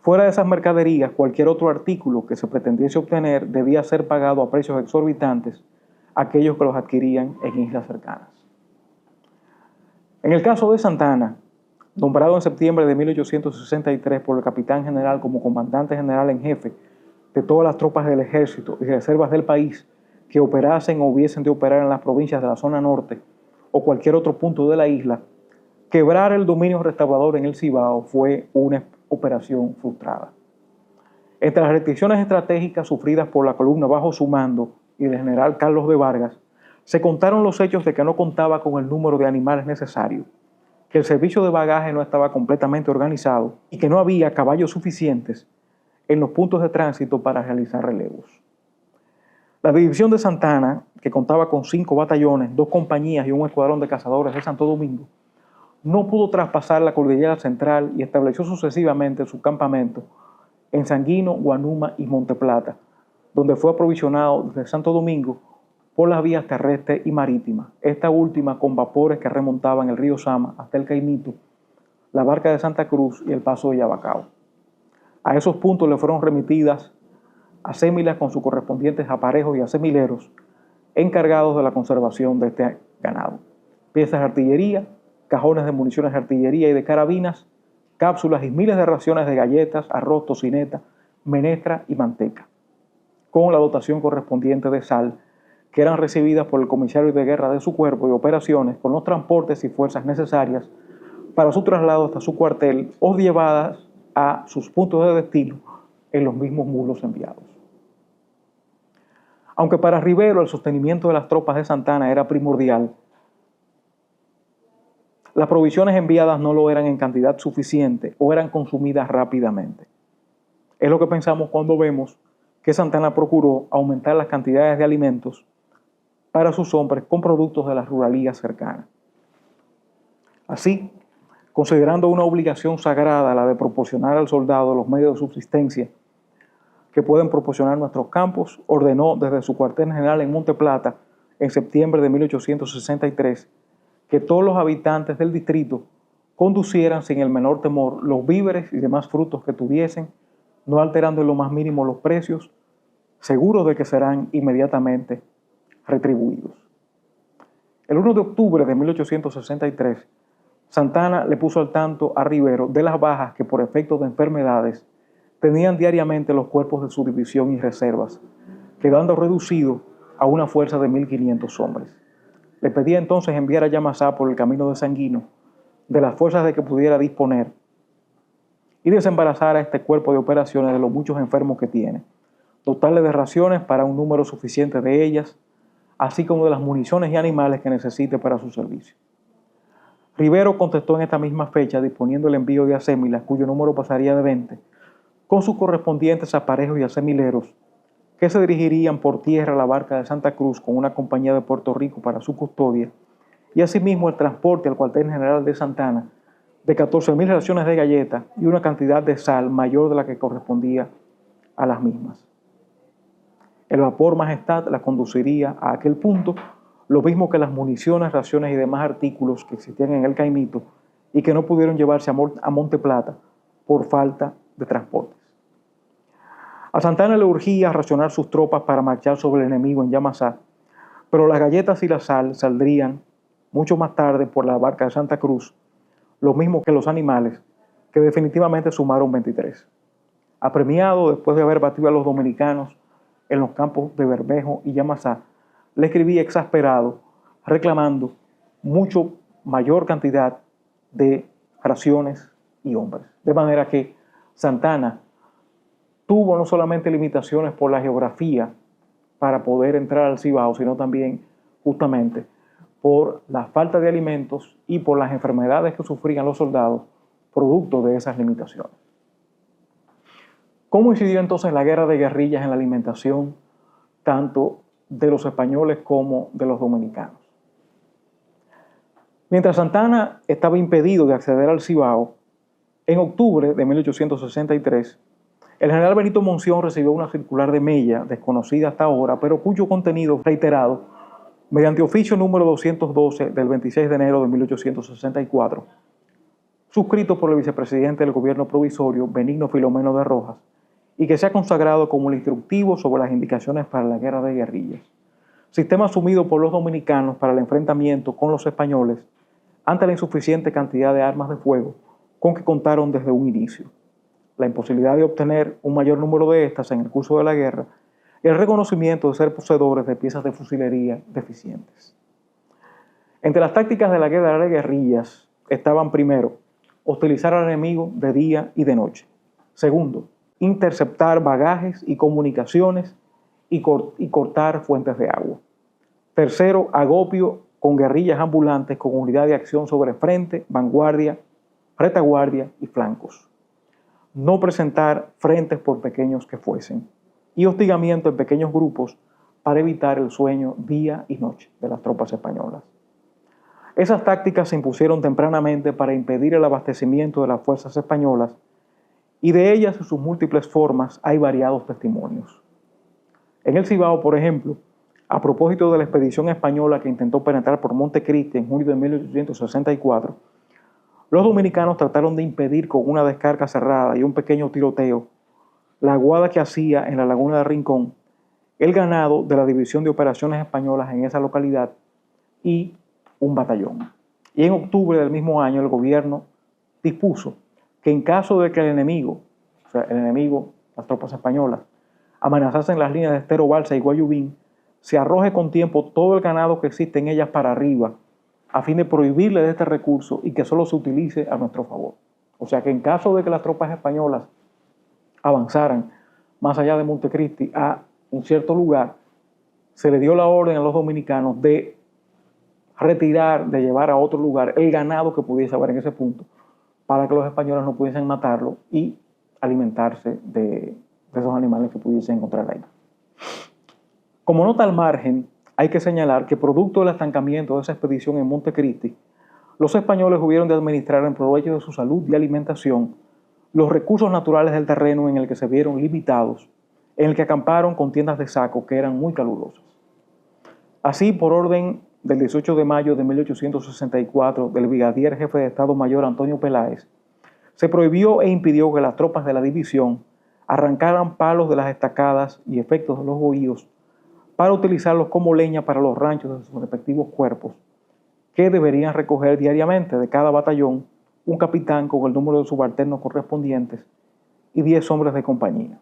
Fuera de esas mercaderías, cualquier otro artículo que se pretendiese obtener debía ser pagado a precios exorbitantes a aquellos que los adquirían en islas cercanas. En el caso de Santa Anna, nombrado en septiembre de 1863 por el capitán general como comandante general en jefe de todas las tropas del ejército y reservas del país que operasen o hubiesen de operar en las provincias de la zona norte o cualquier otro punto de la isla, quebrar el dominio restaurador en el Cibao fue una operación frustrada. Entre las restricciones estratégicas sufridas por la columna bajo su mando y del general Carlos de Vargas, se contaron los hechos de que no contaba con el número de animales necesario, que el servicio de bagaje no estaba completamente organizado y que no había caballos suficientes en los puntos de tránsito para realizar relevos. La división de Santana, que contaba con 5 batallones, 2 compañías y un escuadrón de cazadores de Santo Domingo, no pudo traspasar la cordillera central y estableció sucesivamente su campamento en Sanguino, Guanuma y Monte Plata, donde fue aprovisionado desde Santo Domingo por las vías terrestres y marítimas, esta última con vapores que remontaban el río Sama hasta el Caimito, la barca de Santa Cruz y el paso de Yabacao. A esos puntos le fueron remitidas acémilas con sus correspondientes aparejos y acemileros encargados de la conservación de este ganado, piezas de artillería, cajones de municiones de artillería y de carabinas, cápsulas y miles de raciones de galletas, arroz, tocineta, menestra y manteca, con la dotación correspondiente de sal, que eran recibidas por el comisario de guerra de su cuerpo de operaciones con los transportes y fuerzas necesarias para su traslado hasta su cuartel o llevadas a sus puntos de destino en los mismos mulos enviados. Aunque para Rivero el sostenimiento de las tropas de Santana era primordial, las provisiones enviadas no lo eran en cantidad suficiente o eran consumidas rápidamente. Es lo que pensamos cuando vemos que Santana procuró aumentar las cantidades de alimentos para sus hombres con productos de las ruralías cercanas. Así, considerando una obligación sagrada la de proporcionar al soldado los medios de subsistencia que pueden proporcionar nuestros campos, ordenó desde su cuartel general en Monte Plata, en septiembre de 1863, que todos los habitantes del distrito conducieran sin el menor temor los víveres y demás frutos que tuviesen, no alterando en lo más mínimo los precios, seguros de que serán inmediatamente retribuidos. El 1 de octubre de 1863, Santana le puso al tanto a Rivero de las bajas que por efecto de enfermedades tenían diariamente los cuerpos de su división y reservas, quedando reducido a una fuerza de 1.500 hombres. Le pedía entonces enviar a Yamasá por el camino de Sanguino de las fuerzas de que pudiera disponer y desembarazar a este cuerpo de operaciones de los muchos enfermos que tiene, dotarle de raciones para un número suficiente de ellas, así como de las municiones y animales que necesite para su servicio. Rivero contestó en esta misma fecha disponiendo el envío de acémilas, cuyo número pasaría de 20, con sus correspondientes aparejos y acemileros, que se dirigirían por tierra a la barca de Santa Cruz con una compañía de Puerto Rico para su custodia, y asimismo el transporte al cuartel general de Santana de 14.000 raciones de galletas y una cantidad de sal mayor de la que correspondía a las mismas. El vapor Majestad la conduciría a aquel punto, lo mismo que las municiones, raciones y demás artículos que existían en el Caimito y que no pudieron llevarse a Monte Plata por falta de transportes. A Santana le urgía racionar sus tropas para marchar sobre el enemigo en Yamasá, pero las galletas y la sal saldrían mucho más tarde por la barca de Santa Cruz, lo mismo que los animales, que definitivamente sumaron 23. Apremiado después de haber batido a los dominicanos en los campos de Bermejo y Yamasá, le escribía exasperado, reclamando mucho mayor cantidad de raciones y hombres. De manera que Santana tuvo no solamente limitaciones por la geografía para poder entrar al Cibao, sino también justamente por la falta de alimentos y por las enfermedades que sufrían los soldados producto de esas limitaciones. ¿Cómo incidió entonces la guerra de guerrillas en la alimentación tanto de los españoles como de los dominicanos? Mientras Santana estaba impedido de acceder al Cibao, en octubre de 1863, el general Benito Monción recibió una circular de Mella, desconocida hasta ahora, pero cuyo contenido reiterado, mediante oficio número 212 del 26 de enero de 1864, suscrito por el vicepresidente del gobierno provisorio, Benigno Filomeno de Rojas, y que se ha consagrado como el instructivo sobre las indicaciones para la guerra de guerrillas, sistema asumido por los dominicanos para el enfrentamiento con los españoles ante la insuficiente cantidad de armas de fuego con que contaron desde un inicio, la imposibilidad de obtener un mayor número de estas en el curso de la guerra y el reconocimiento de ser poseedores de piezas de fusilería deficientes. Entre las tácticas de la guerra de guerrillas estaban primero hostilizar al enemigo de día y de noche. Segundo, interceptar bagajes y comunicaciones y cortar fuentes de agua. Tercero, agopio con guerrillas ambulantes con unidad de acción sobre frente, vanguardia, retaguardia y flancos. No presentar frentes por pequeños que fuesen. Y hostigamiento en pequeños grupos para evitar el sueño día y noche de las tropas españolas. Esas tácticas se impusieron tempranamente para impedir el abastecimiento de las fuerzas españolas y de ellas en sus múltiples formas hay variados testimonios. En el Cibao, por ejemplo, a propósito de la expedición española que intentó penetrar por Montecristi en junio de 1864, los dominicanos trataron de impedir con una descarga cerrada y un pequeño tiroteo la aguada que hacía en la laguna de Rincón el ganado de la División de Operaciones Españolas en esa localidad y un batallón. Y en octubre del mismo año el gobierno dispuso que en caso de que el enemigo, las tropas españolas, amenazasen las líneas de Estero Balsa y Guayubín, se arroje con tiempo todo el ganado que existe en ellas para arriba, a fin de prohibirle de este recurso y que solo se utilice a nuestro favor. O sea que en caso de que las tropas españolas avanzaran más allá de Montecristi a un cierto lugar, se le dio la orden a los dominicanos de retirar, de llevar a otro lugar el ganado que pudiese haber en ese punto, para que los españoles no pudiesen matarlo y alimentarse de esos animales que pudiesen encontrar ahí. Como nota al margen, hay que señalar que producto del estancamiento de esa expedición en Montecristi, los españoles hubieron de administrar en provecho de su salud y alimentación los recursos naturales del terreno en el que se vieron limitados, en el que acamparon con tiendas de saco que eran muy calurosas. Así, por orden del 18 de mayo de 1864 del brigadier jefe de Estado Mayor Antonio Peláez, se prohibió e impidió que las tropas de la división arrancaran palos de las estacadas y efectos de los bohíos para utilizarlos como leña para los ranchos de sus respectivos cuerpos, que deberían recoger diariamente de cada batallón un capitán con el número de subalternos correspondientes y 10 hombres de compañía.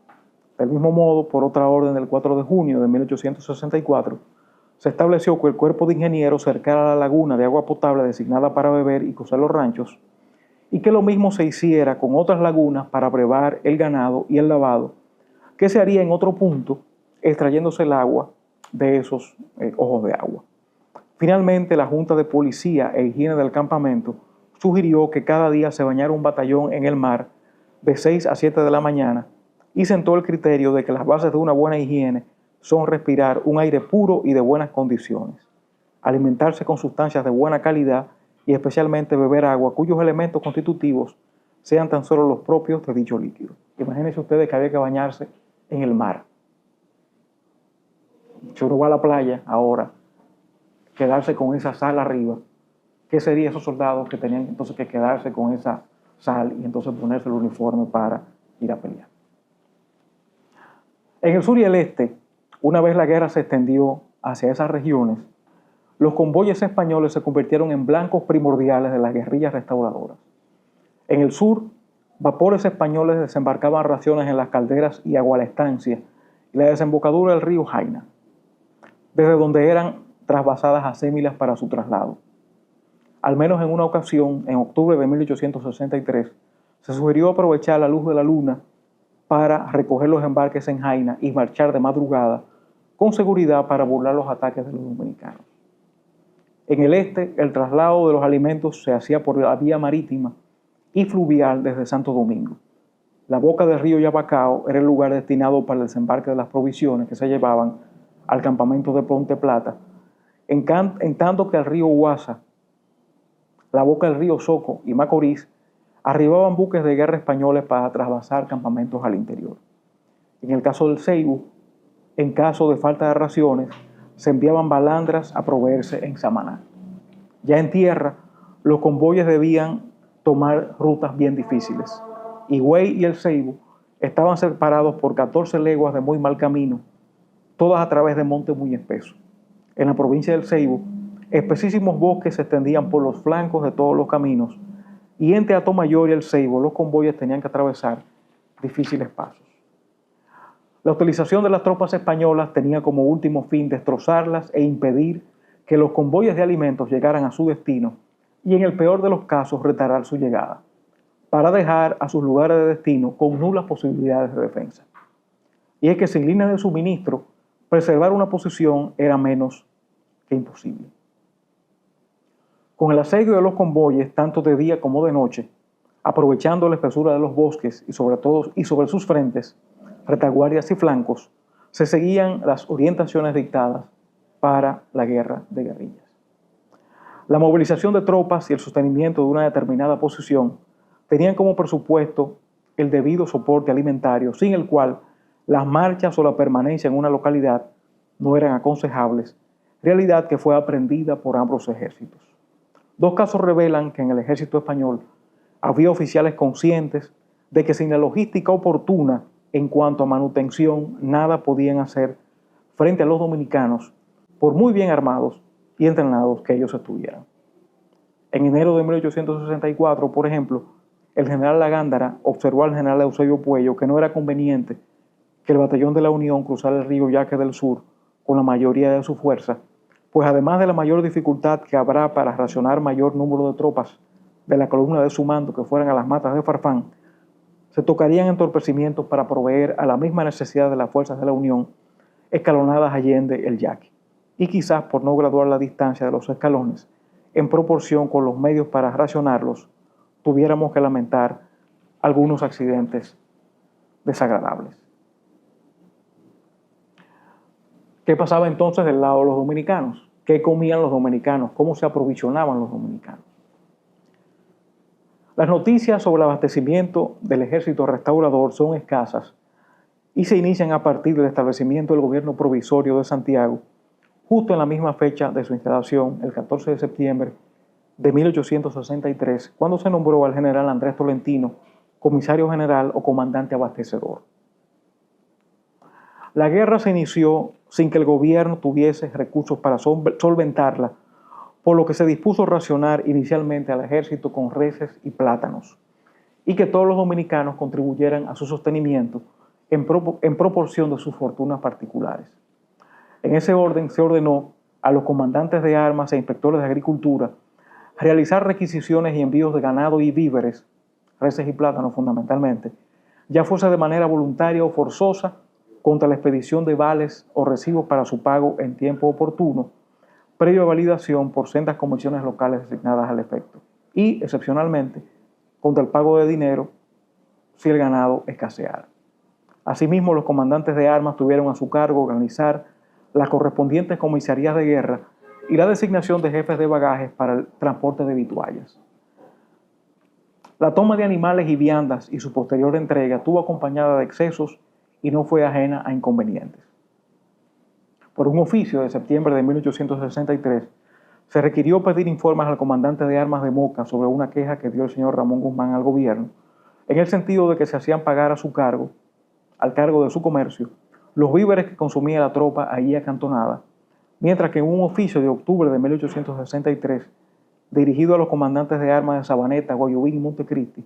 Del mismo modo, por otra orden del 4 de junio de 1864, se estableció que el cuerpo de ingenieros cercara la laguna de agua potable designada para beber y cruzar los ranchos, y que lo mismo se hiciera con otras lagunas para brevar el ganado y el lavado, que se haría en otro punto, extrayéndose el agua de esos ojos de agua. Finalmente, la Junta de Policía e Higiene del campamento sugirió que cada día se bañara un batallón en el mar de 6 a 7 de la mañana y sentó el criterio de que las bases de una buena higiene son respirar un aire puro y de buenas condiciones, alimentarse con sustancias de buena calidad y especialmente beber agua cuyos elementos constitutivos sean tan solo los propios de dicho líquido. Imagínense ustedes que había que bañarse en el mar. Si uno va a la playa ahora, quedarse con esa sal arriba, ¿qué serían esos soldados que tenían entonces que quedarse con esa sal y entonces ponerse el uniforme para ir a pelear? En el sur y el este, una vez la guerra se extendió hacia esas regiones, los convoyes españoles se convirtieron en blancos primordiales de las guerrillas restauradoras. En el sur, vapores españoles desembarcaban raciones en las calderas y agua la estancia y la desembocadura del río Jaina, desde donde eran trasvasadas a Sémilas para su traslado. Al menos en una ocasión, en octubre de 1863, se sugirió aprovechar la luz de la luna para recoger los embarques en Jaina y marchar de madrugada con seguridad para burlar los ataques de los dominicanos. En el este, el traslado de los alimentos se hacía por la vía marítima y fluvial desde Santo Domingo. La boca del río Yabacao era el lugar destinado para el desembarque de las provisiones que se llevaban al campamento de Ponte Plata, en tanto que al río Huasa, la boca del río Soco y Macorís arribaban buques de guerra españoles para trasvasar campamentos al interior. En el caso del Ceibo, en caso de falta de raciones, se enviaban balandras a proveerse en Samaná. Ya en tierra, los convoyes debían tomar rutas bien difíciles. Higüey y el Ceibo estaban separados por 14 leguas de muy mal camino, todas a través de montes muy espesos. En la provincia del Ceibo, espesísimos bosques se extendían por los flancos de todos los caminos y entre Atomayor y el Ceibo los convoyes tenían que atravesar difíciles pasos. La utilización de las tropas españolas tenía como último fin destrozarlas e impedir que los convoyes de alimentos llegaran a su destino y en el peor de los casos retardar su llegada. para dejar a sus lugares de destino con nulas posibilidades de defensa. Y es que sin líneas de suministro, preservar una posición era menos que imposible. Con el asedio de los convoyes, tanto de día como de noche, aprovechando la espesura de los bosques y sobre sus frentes, retaguardias y flancos, se seguían las orientaciones dictadas para la guerra de guerrillas. La movilización de tropas y el sostenimiento de una determinada posición tenían como presupuesto el debido soporte alimentario, sin el cual las marchas o la permanencia en una localidad no eran aconsejables, realidad que fue aprendida por ambos ejércitos. Dos casos revelan que en el ejército español había oficiales conscientes de que sin la logística oportuna en cuanto a manutención nada podían hacer frente a los dominicanos, por muy bien armados y entrenados que ellos estuvieran. En enero de 1864, por ejemplo, el general Lagándara observó al general Eusebio Puello que no era conveniente que el batallón de la Unión cruzara el río Yaque del Sur con la mayoría de su fuerza, pues además de la mayor dificultad que habrá para racionar mayor número de tropas de la columna de su mando que fueran a las matas de Farfán, se tocarían entorpecimientos para proveer a la misma necesidad de las fuerzas de la Unión escalonadas allende el Yaque, y quizás por no graduar la distancia de los escalones en proporción con los medios para racionarlos, tuviéramos que lamentar algunos accidentes desagradables. ¿Qué pasaba entonces del lado de los dominicanos? ¿Qué comían los dominicanos? ¿Cómo se aprovisionaban los dominicanos? Las noticias sobre el abastecimiento del ejército restaurador son escasas y se inician a partir del establecimiento del gobierno provisorio de Santiago, justo en la misma fecha de su instalación, el 14 de septiembre de 1863, cuando se nombró al general Andrés Tolentino comisario general o comandante abastecedor. La guerra se inició sin que el gobierno tuviese recursos para solventarla, por lo que se dispuso racionar inicialmente al ejército con reses y plátanos, y que todos los dominicanos contribuyeran a su sostenimiento en proporción de sus fortunas particulares. En ese orden se ordenó a los comandantes de armas e inspectores de agricultura realizar requisiciones y envíos de ganado y víveres, reses y plátanos fundamentalmente, ya fuese de manera voluntaria o forzosa, contra la expedición de vales o recibos para su pago en tiempo oportuno, previa validación por sendas comisiones locales designadas al efecto, y, excepcionalmente, contra el pago de dinero si el ganado escaseara. Asimismo, los comandantes de armas tuvieron a su cargo organizar las correspondientes comisarías de guerra y la designación de jefes de bagajes para el transporte de vituallas. La toma de animales y viandas y su posterior entrega estuvo acompañada de excesos y no fue ajena a inconvenientes. Por un oficio de septiembre de 1863, se requirió pedir informes al comandante de armas de Moca sobre una queja que dio el señor Ramón Guzmán al gobierno, en el sentido de que se hacían pagar a su cargo, al cargo de su comercio, los víveres que consumía la tropa allí acantonada, mientras que en un oficio de octubre de 1863, dirigido a los comandantes de armas de Sabaneta, Guayubín y Montecristi,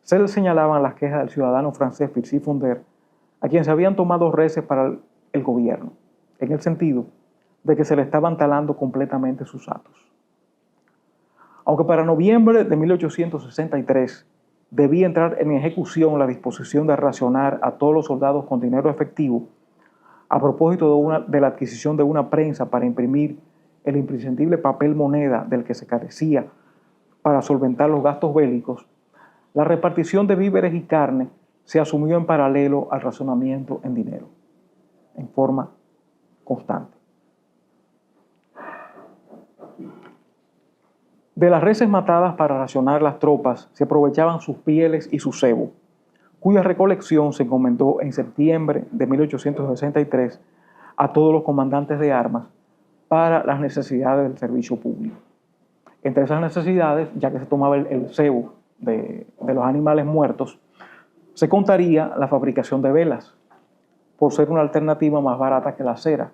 se les señalaban las quejas del ciudadano francés Fircy Fonder, a quien se habían tomado reses para el gobierno, en el sentido de que se le estaban talando completamente sus hatos. Aunque para noviembre de 1863 debía entrar en ejecución la disposición de racionar a todos los soldados con dinero efectivo, a propósito de la adquisición de una prensa para imprimir el imprescindible papel moneda del que se carecía para solventar los gastos bélicos, la repartición de víveres y carne se asumió en paralelo al racionamiento en dinero, en forma constante. De las reses matadas para racionar las tropas se aprovechaban sus pieles y su sebo, cuya recolección se encomendó en septiembre de 1863 a todos los comandantes de armas para las necesidades del servicio público. Entre esas necesidades, ya que se tomaba el sebo de los animales muertos, se contaría la fabricación de velas, por ser una alternativa más barata que la cera,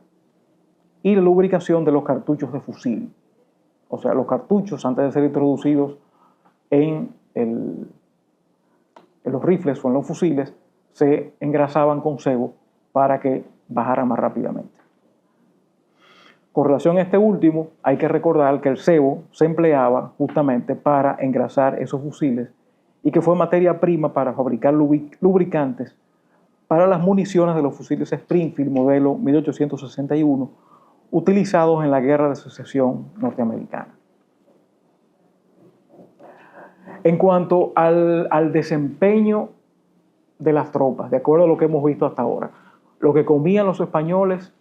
y la lubricación de los cartuchos de fusil. O sea, los cartuchos, antes de ser introducidos en los rifles o en los fusiles, se engrasaban con sebo para que bajaran más rápidamente. Con relación a este último, hay que recordar que el sebo se empleaba justamente para engrasar esos fusiles y que fue materia prima para fabricar lubricantes para las municiones de los fusiles Springfield modelo 1861 utilizados en la Guerra de Secesión norteamericana. En cuanto al desempeño de las tropas, de acuerdo a lo que hemos visto hasta ahora, lo que comían los españoles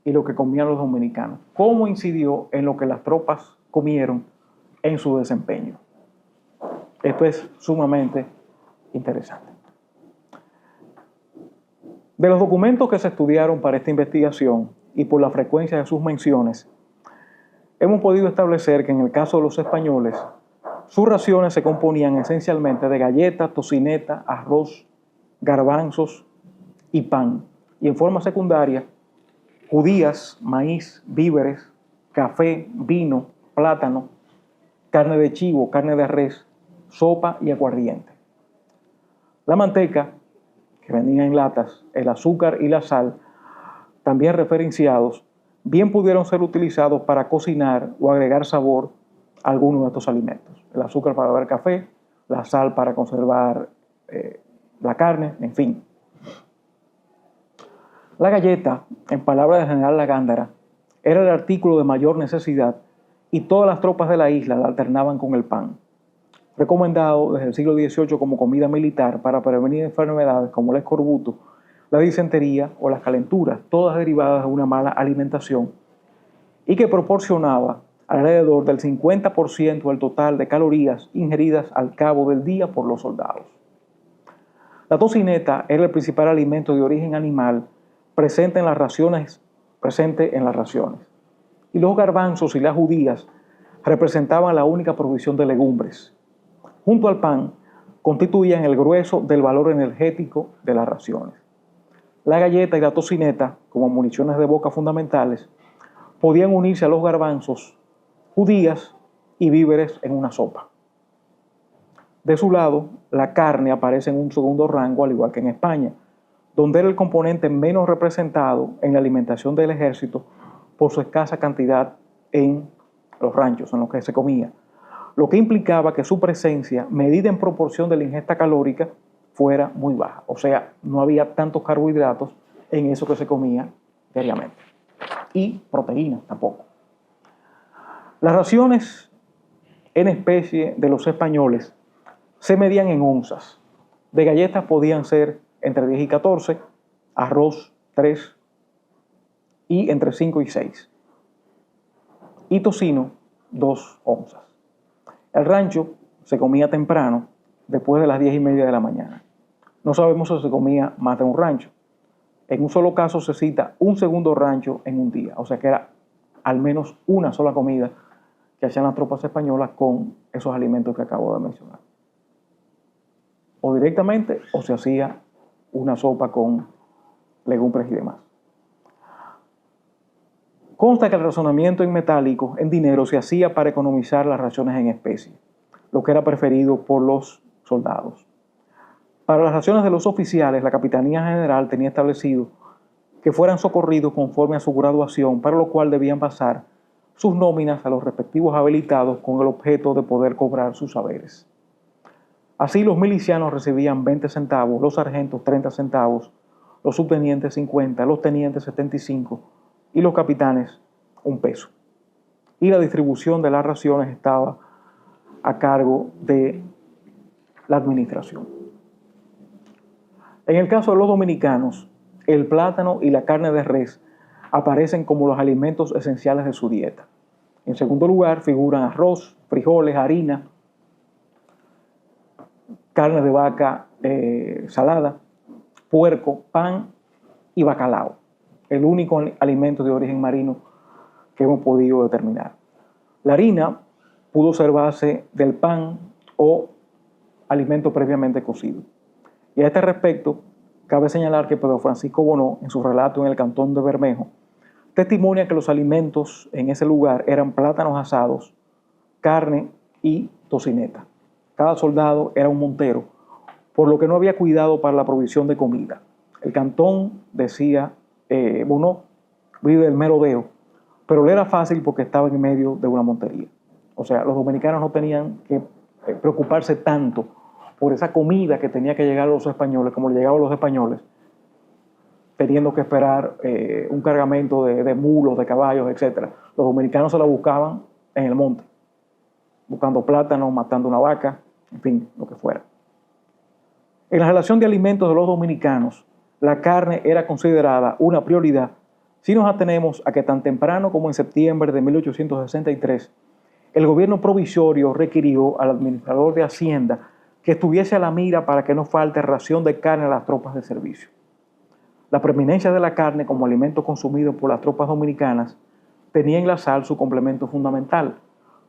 y lo que comían los dominicanos, ¿cómo incidió en lo que las tropas comieron en su desempeño? Esto es sumamente interesante. De los documentos que se estudiaron para esta investigación y por la frecuencia de sus menciones, hemos podido establecer que en el caso de los españoles, sus raciones se componían esencialmente de galletas, tocineta, arroz, garbanzos y pan, y en forma secundaria, judías, maíz, víveres, café, vino, plátano, carne de chivo, carne de res, sopa y aguardiente. La manteca, que venía en latas, el azúcar y la sal, también referenciados, bien pudieron ser utilizados para cocinar o agregar sabor a algunos de estos alimentos. El azúcar para beber café, la sal para conservar la carne, en fin. La galleta, en palabras del general La Gándara, era el artículo de mayor necesidad y todas las tropas de la isla la alternaban con el pan, recomendado desde el siglo XVIII como comida militar para prevenir enfermedades como el escorbuto, la disentería o las calenturas, todas derivadas de una mala alimentación, y que proporcionaba alrededor del 50% del total de calorías ingeridas al cabo del día por los soldados. La tocineta era el principal alimento de origen animal presente en las raciones, y los garbanzos y las judías representaban la única provisión de legumbres. Junto al pan, constituían el grueso del valor energético de las raciones. La galleta y la tocineta, como municiones de boca fundamentales, podían unirse a los garbanzos, judías y víveres en una sopa. De su lado, la carne aparece en un segundo rango, al igual que en España, donde era el componente menos representado en la alimentación del ejército por su escasa cantidad en los ranchos en los que se comía, lo que implicaba que su presencia, medida en proporción de la ingesta calórica, fuera muy baja. O sea, no había tantos carbohidratos en eso que se comía diariamente. Y proteínas tampoco. Las raciones en especie de los españoles se medían en onzas. De galletas podían ser entre 10 y 14, arroz 3 y entre 5 y 6. Y tocino 2 onzas. El rancho se comía temprano, después de las 10:30 de la mañana. No sabemos si se comía más de un rancho. En un solo caso se cita un segundo rancho en un día, o sea que era al menos una sola comida que hacían las tropas españolas con esos alimentos que acabo de mencionar. O directamente, o se hacía una sopa con legumbres y demás. Consta que el razonamiento en metálico, en dinero, se hacía para economizar las raciones en especie, lo que era preferido por los soldados. Para las raciones de los oficiales, la Capitanía General tenía establecido que fueran socorridos conforme a su graduación, para lo cual debían pasar sus nóminas a los respectivos habilitados con el objeto de poder cobrar sus saberes. Así, los milicianos recibían 20 centavos, los sargentos 30 centavos, los subtenientes 50, los tenientes 75 y los capitanes 1 peso. Y la distribución de las raciones estaba a cargo de la administración. En el caso de los dominicanos, el plátano y la carne de res aparecen como los alimentos esenciales de su dieta. En segundo lugar figuran arroz, frijoles, harina, carne de vaca salada, puerco, pan y bacalao, el único alimento de origen marino que hemos podido determinar. La harina pudo ser base del pan o alimento previamente cocido. Y a este respecto, cabe señalar que Pedro Francisco Bonó, en su relato en el Cantón de Bermejo, testimonia que los alimentos en ese lugar eran plátanos asados, carne y tocineta. Cada soldado era un montero, por lo que no había cuidado para la provisión de comida. El Cantón, decía Bonó, vive del merodeo, pero le era fácil porque estaba en medio de una montería. O sea, los dominicanos no tenían que preocuparse tanto por esa comida que tenía que llegar a los españoles, como le llegaba a los españoles, teniendo que esperar un cargamento de mulos, de caballos, etc. Los dominicanos se la buscaban en el monte, buscando plátanos, matando una vaca, en fin, lo que fuera. En la relación de alimentos de los dominicanos, la carne era considerada una prioridad si nos atenemos a que tan temprano como en septiembre de 1863, el gobierno provisorio requirió al administrador de Hacienda que estuviese a la mira para que no falte ración de carne a las tropas de servicio. La preeminencia de la carne como alimento consumido por las tropas dominicanas tenía en la sal su complemento fundamental,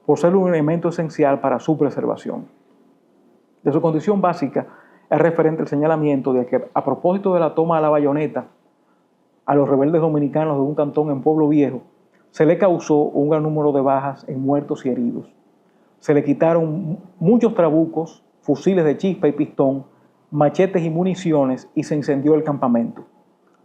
por ser un elemento esencial para su preservación. De su condición básica es referente el señalamiento de que, a propósito de la toma a la bayoneta a los rebeldes dominicanos de un cantón en Pueblo Viejo, se le causó un gran número de bajas en muertos y heridos. Se le quitaron muchos trabucos, fusiles de chispa y pistón, machetes y municiones, y se incendió el campamento,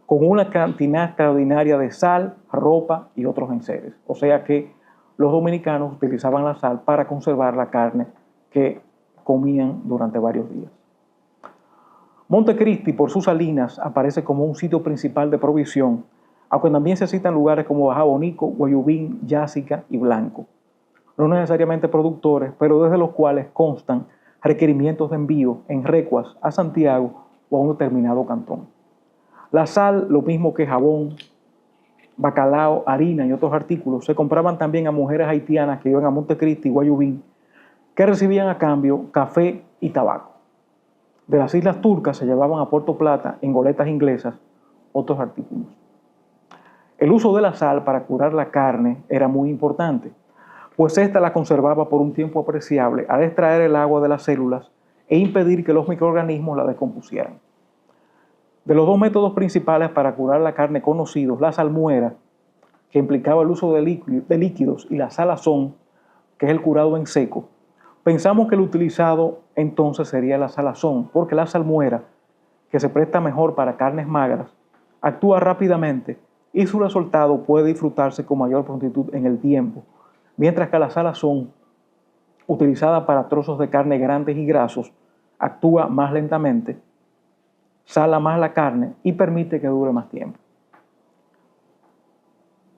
con una cantidad extraordinaria de sal, ropa y otros enseres. O sea que los dominicanos utilizaban la sal para conservar la carne que comían durante varios días. Montecristi, por sus salinas, aparece como un sitio principal de provisión, aunque también se citan lugares como Baja Bonico, Guayubín, Yásica y Blanco, no necesariamente productores, pero desde los cuales constan requerimientos de envío en recuas a Santiago o a un determinado cantón. La sal, lo mismo que jabón, bacalao, harina y otros artículos, se compraban también a mujeres haitianas que iban a Montecristi y Guayubín, que recibían a cambio café y tabaco. De las islas turcas se llevaban a Puerto Plata, en goletas inglesas, otros artículos. El uso de la sal para curar la carne era muy importante, pues ésta la conservaba por un tiempo apreciable al extraer el agua de las células e impedir que los microorganismos la descompusieran. De los dos métodos principales para curar la carne conocidos, la salmuera, que implicaba el uso de líquidos, y la salazón, que es el curado en seco, pensamos que el utilizado entonces sería la salazón, porque la salmuera, que se presta mejor para carnes magras, actúa rápidamente y su resultado puede disfrutarse con mayor prontitud en el tiempo, mientras que la salazón, utilizada para trozos de carne grandes y grasos, actúa más lentamente, sala más la carne y permite que dure más tiempo.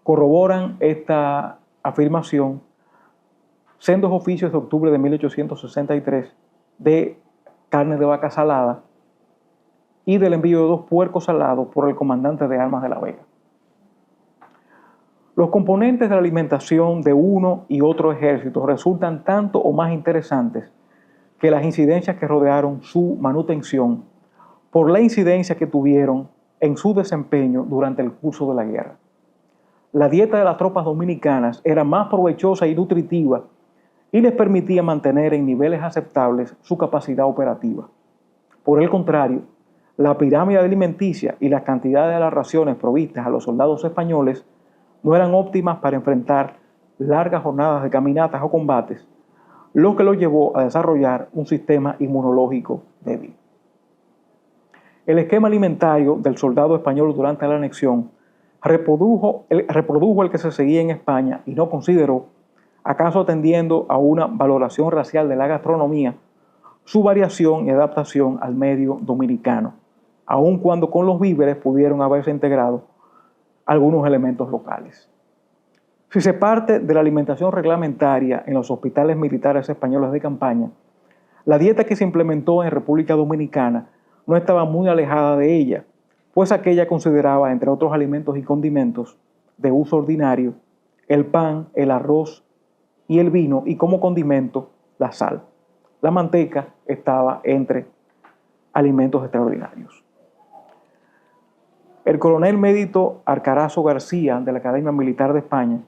Corroboran esta afirmación sendos oficios de octubre de 1863 de carne de vaca salada y del envío de 2 puercos salados por el comandante de armas de La Vega. Los componentes de la alimentación de uno y otro ejército resultan tanto o más interesantes que las incidencias que rodearon su manutención por la incidencia que tuvieron en su desempeño durante el curso de la guerra. La dieta de las tropas dominicanas era más provechosa y nutritiva y les permitía mantener en niveles aceptables su capacidad operativa. Por el contrario, la pirámide alimenticia y las cantidades de las raciones provistas a los soldados españoles no eran óptimas para enfrentar largas jornadas de caminatas o combates, lo que los llevó a desarrollar un sistema inmunológico débil. El esquema alimentario del soldado español durante la anexión reprodujo el que se seguía en España y no consideró, acaso atendiendo a una valoración racial de la gastronomía, su variación y adaptación al medio dominicano, aun cuando con los víveres pudieron haberse integrado algunos elementos locales. Si se parte de la alimentación reglamentaria en los hospitales militares españoles de campaña, la dieta que se implementó en República Dominicana no estaba muy alejada de ella, pues aquella consideraba, entre otros alimentos y condimentos de uso ordinario, el pan, el arroz y el vino, y como condimento la sal. La manteca estaba entre alimentos extraordinarios. El coronel Médito Arcarazo García, de la Academia Militar de España,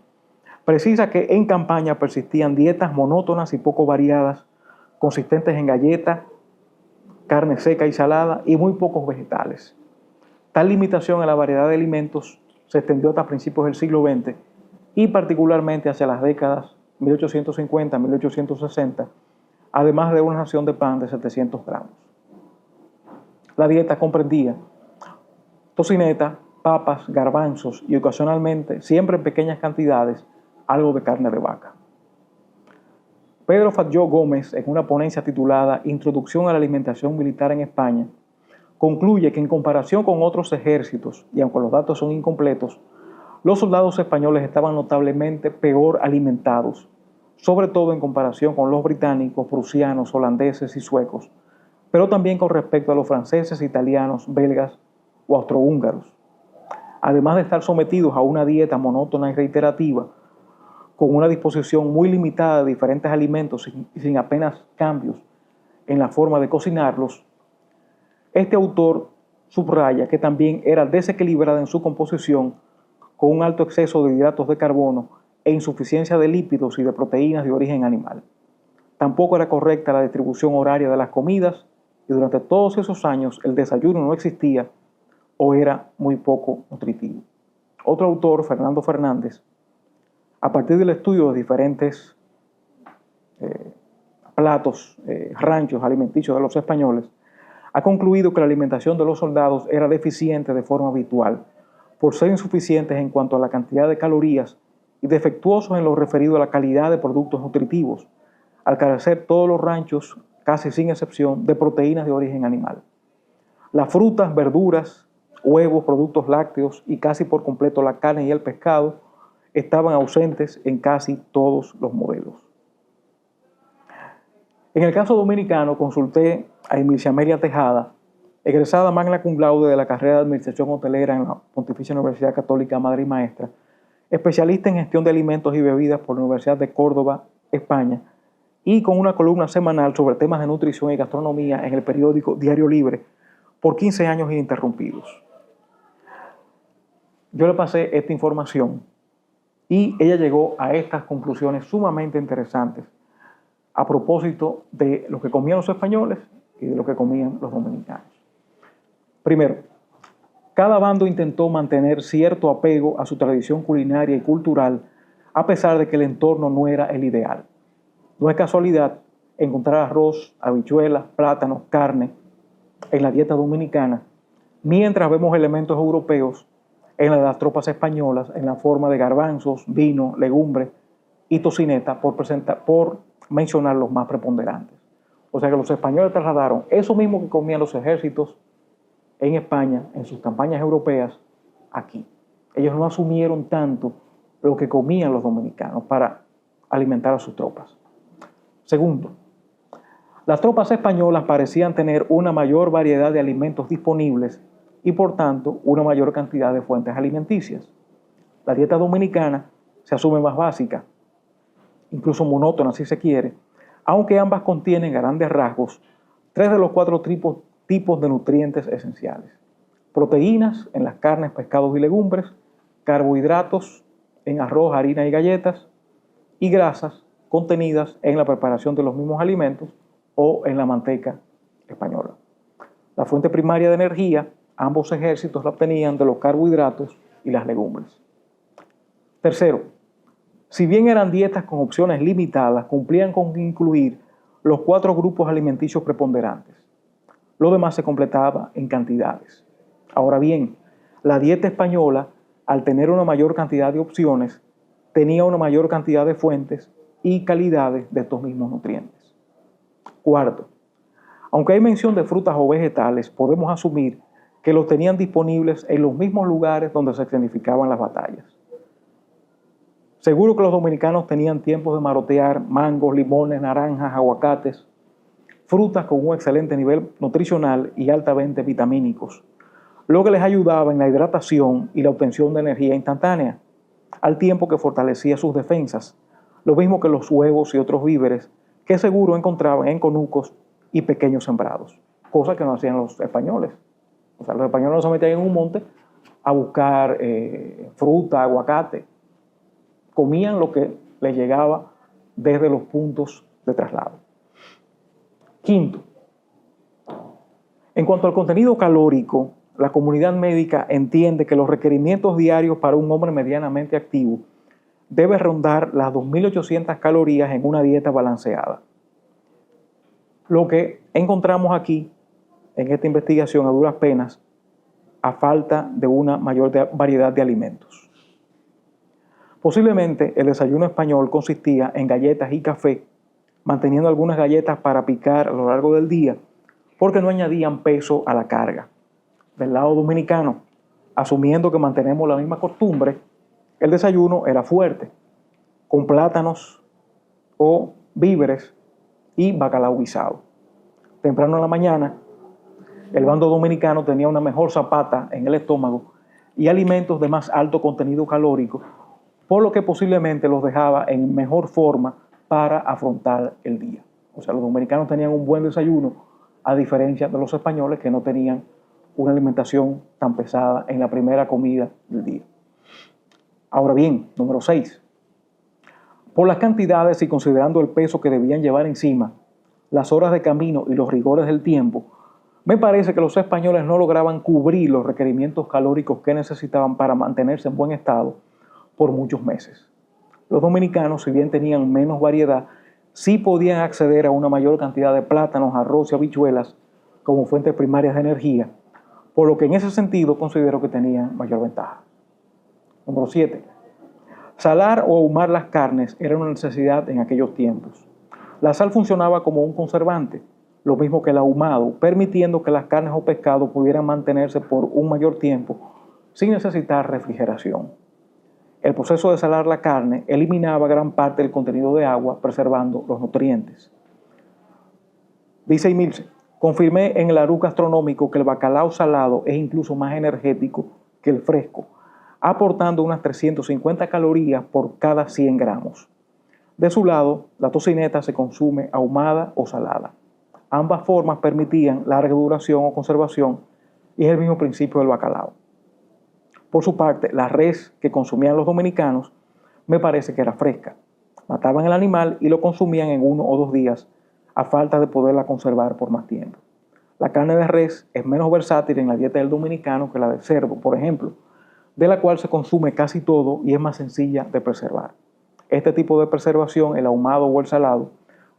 precisa que en campaña persistían dietas monótonas y poco variadas, consistentes en galletas, carne seca y salada y muy pocos vegetales. Tal limitación a la variedad de alimentos se extendió hasta principios del siglo XX y particularmente hacia las décadas 1850-1860, además de una ración de pan de 700 gramos. La dieta comprendía tocineta, papas, garbanzos y ocasionalmente, siempre en pequeñas cantidades, algo de carne de vaca. Pedro Fatjó Gómez, en una ponencia titulada Introducción a la alimentación militar en España, concluye que en comparación con otros ejércitos, y aunque los datos son incompletos, los soldados españoles estaban notablemente peor alimentados, sobre todo en comparación con los británicos, prusianos, holandeses y suecos, pero también con respecto a los franceses, italianos, belgas o austrohúngaros. Además de estar sometidos a una dieta monótona y reiterativa, con una disposición muy limitada de diferentes alimentos y sin apenas cambios en la forma de cocinarlos, este autor subraya que también era desequilibrada en su composición, con un alto exceso de hidratos de carbono e insuficiencia de lípidos y de proteínas de origen animal. Tampoco era correcta la distribución horaria de las comidas y durante todos esos años el desayuno no existía o era muy poco nutritivo. Otro autor, Fernando Fernández, a partir del estudio de diferentes platos, ranchos alimenticios de los españoles, ha concluido que la alimentación de los soldados era deficiente de forma habitual, por ser insuficientes en cuanto a la cantidad de calorías y defectuosos en lo referido a la calidad de productos nutritivos, al carecer todos los ranchos, casi sin excepción, de proteínas de origen animal. Las frutas, verduras, huevos, productos lácteos y casi por completo la carne y el pescado estaban ausentes en casi todos los modelos. En el caso dominicano, consulté a Emilcia Amelia Tejada, egresada magna cum laude de la carrera de Administración Hotelera en la Pontificia Universidad Católica Madre y Maestra, especialista en gestión de alimentos y bebidas por la Universidad de Córdoba, España, y con una columna semanal sobre temas de nutrición y gastronomía en el periódico Diario Libre por 15 años ininterrumpidos. Yo le pasé esta información y ella llegó a estas conclusiones sumamente interesantes a propósito de lo que comían los españoles y de lo que comían los dominicanos. Primero, cada bando intentó mantener cierto apego a su tradición culinaria y cultural, a pesar de que el entorno no era el ideal. No es casualidad encontrar arroz, habichuelas, plátanos, carne en la dieta dominicana, mientras vemos elementos europeos en la de las tropas españolas en la forma de garbanzos, vino, legumbres y tocineta, por mencionar los más preponderantes. O sea que los españoles trasladaron eso mismo que comían los ejércitos en España, en sus campañas europeas, aquí. Ellos no asumieron tanto lo que comían los dominicanos para alimentar a sus tropas. Segundo, las tropas españolas parecían tener una mayor variedad de alimentos disponibles y por tanto una mayor cantidad de fuentes alimenticias. La dieta dominicana se asume más básica, incluso monótona si se quiere, aunque ambas contienen a grandes rasgos 3 de los 4 tipos de nutrientes esenciales: proteínas en las carnes, pescados y legumbres, carbohidratos en arroz, harina y galletas, y grasas contenidas en la preparación de los mismos alimentos o en la manteca española. La fuente primaria de energía, ambos ejércitos la obtenían de los carbohidratos y las legumbres. Tercero, si bien eran dietas con opciones limitadas, cumplían con incluir los 4 grupos alimenticios preponderantes. Lo demás se completaba en cantidades. Ahora bien, la dieta española, al tener una mayor cantidad de opciones, tenía una mayor cantidad de fuentes y calidades de estos mismos nutrientes. Cuarto, aunque hay mención de frutas o vegetales, podemos asumir que los tenían disponibles en los mismos lugares donde se escenificaban las batallas. Seguro que los dominicanos tenían tiempos de marotear mangos, limones, naranjas, aguacates, frutas con un excelente nivel nutricional y altamente vitamínicos, lo que les ayudaba en la hidratación y la obtención de energía instantánea, al tiempo que fortalecía sus defensas, lo mismo que los huevos y otros víveres que seguro encontraban en conucos y pequeños sembrados, cosa que no hacían los españoles. O sea, los españoles no se metían en un monte a buscar fruta, aguacate. Comían lo que les llegaba desde los puntos de traslado. Quinto, en cuanto al contenido calórico, la comunidad médica entiende que los requerimientos diarios para un hombre medianamente activo debe rondar las 2.800 calorías en una dieta balanceada. Lo que encontramos aquí, en esta investigación, a duras penas, a falta de una mayor variedad de alimentos. Posiblemente el desayuno español consistía en galletas y café, manteniendo algunas galletas para picar a lo largo del día, porque no añadían peso a la carga. Del lado dominicano, asumiendo que mantenemos la misma costumbre, el desayuno era fuerte, con plátanos o víveres y bacalao guisado. Temprano en la mañana, el bando dominicano tenía una mejor zapata en el estómago y alimentos de más alto contenido calórico, por lo que posiblemente los dejaba en mejor forma para afrontar el día. O sea, los dominicanos tenían un buen desayuno, a diferencia de los españoles que no tenían una alimentación tan pesada en la primera comida del día. Ahora bien, número 6. Por las cantidades y considerando el peso que debían llevar encima, las horas de camino y los rigores del tiempo, me parece que los españoles no lograban cubrir los requerimientos calóricos que necesitaban para mantenerse en buen estado por muchos meses. Los dominicanos, si bien tenían menos variedad, sí podían acceder a una mayor cantidad de plátanos, arroz y habichuelas como fuentes primarias de energía, por lo que en ese sentido considero que tenían mayor ventaja. Número 7. Salar o ahumar las carnes era una necesidad en aquellos tiempos. La sal funcionaba como un conservante, lo mismo que el ahumado, permitiendo que las carnes o pescados pudieran mantenerse por un mayor tiempo sin necesitar refrigeración. El proceso de salar la carne eliminaba gran parte del contenido de agua, preservando los nutrientes. Dice Emilce, confirmé en el Arú gastronómico que el bacalao salado es incluso más energético que el fresco, aportando unas 350 calorías por cada 100 gramos. De su lado, la tocineta se consume ahumada o salada. Ambas formas permitían larga duración o conservación y es el mismo principio del bacalao. Por su parte, la res que consumían los dominicanos me parece que era fresca. Mataban el animal y lo consumían en 1 o 2 días a falta de poderla conservar por más tiempo. La carne de res es menos versátil en la dieta del dominicano que la del cerdo, por ejemplo, de la cual se consume casi todo y es más sencilla de preservar. Este tipo de preservación, el ahumado o el salado,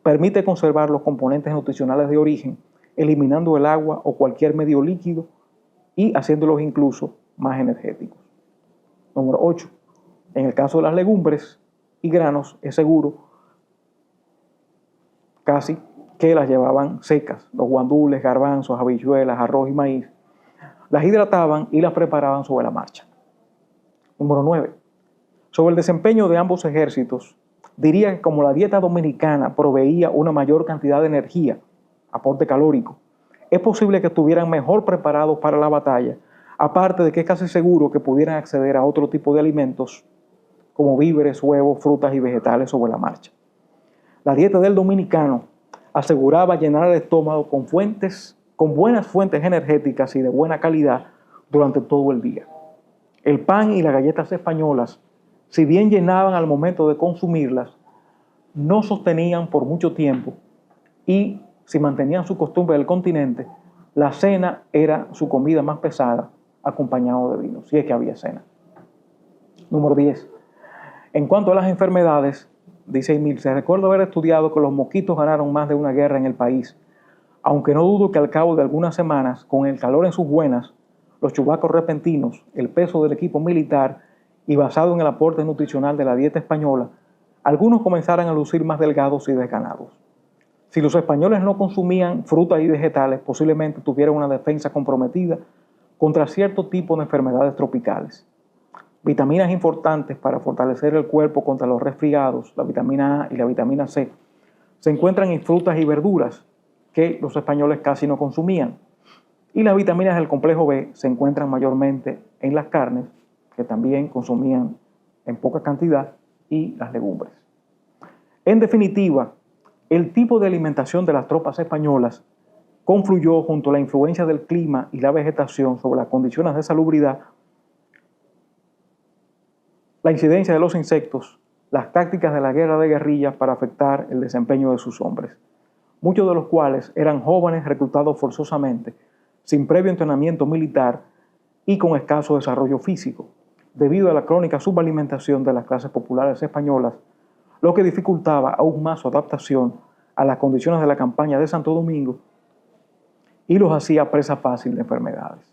permite conservar los componentes nutricionales de origen, eliminando el agua o cualquier medio líquido y haciéndolos incluso más energéticos. Número 8. En el caso de las legumbres y granos, es seguro casi que las llevaban secas. Los guandules, garbanzos, habichuelas, arroz y maíz. Las hidrataban y las preparaban sobre la marcha. Número 9. Sobre el desempeño de ambos ejércitos, diría que como la dieta dominicana proveía una mayor cantidad de energía, aporte calórico, es posible que estuvieran mejor preparados para la batalla, aparte de que es casi seguro que pudieran acceder a otro tipo de alimentos como víveres, huevos, frutas y vegetales sobre la marcha. La dieta del dominicano aseguraba llenar el estómago con buenas fuentes energéticas y de buena calidad durante todo el día. El pan y las galletas españolas, si bien llenaban al momento de consumirlas, no sostenían por mucho tiempo y si mantenían su costumbre del continente, la cena era su comida más pesada acompañado de vino, si es que había cena. Número 10. En cuanto a las enfermedades, dice Emil, se recuerda haber estudiado que los mosquitos ganaron más de una guerra en el país, aunque no dudo que al cabo de algunas semanas, con el calor en sus buenas, los chubascos repentinos, el peso del equipo militar y basado en el aporte nutricional de la dieta española, algunos comenzaran a lucir más delgados y desganados. Si los españoles no consumían frutas y vegetales, posiblemente tuvieran una defensa comprometida contra cierto tipo de enfermedades tropicales. Vitaminas importantes para fortalecer el cuerpo contra los resfriados, la vitamina A y la vitamina C, se encuentran en frutas y verduras que los españoles casi no consumían. Y las vitaminas del complejo B se encuentran mayormente en las carnes, que también consumían en poca cantidad, y las legumbres. En definitiva, el tipo de alimentación de las tropas españolas confluyó junto a la influencia del clima y la vegetación sobre las condiciones de salubridad, la incidencia de los insectos, las tácticas de la guerra de guerrillas para afectar el desempeño de sus hombres, muchos de los cuales eran jóvenes reclutados forzosamente, sin previo entrenamiento militar y con escaso desarrollo físico, debido a la crónica subalimentación de las clases populares españolas, lo que dificultaba aún más su adaptación a las condiciones de la campaña de Santo Domingo y los hacía presa fácil de enfermedades.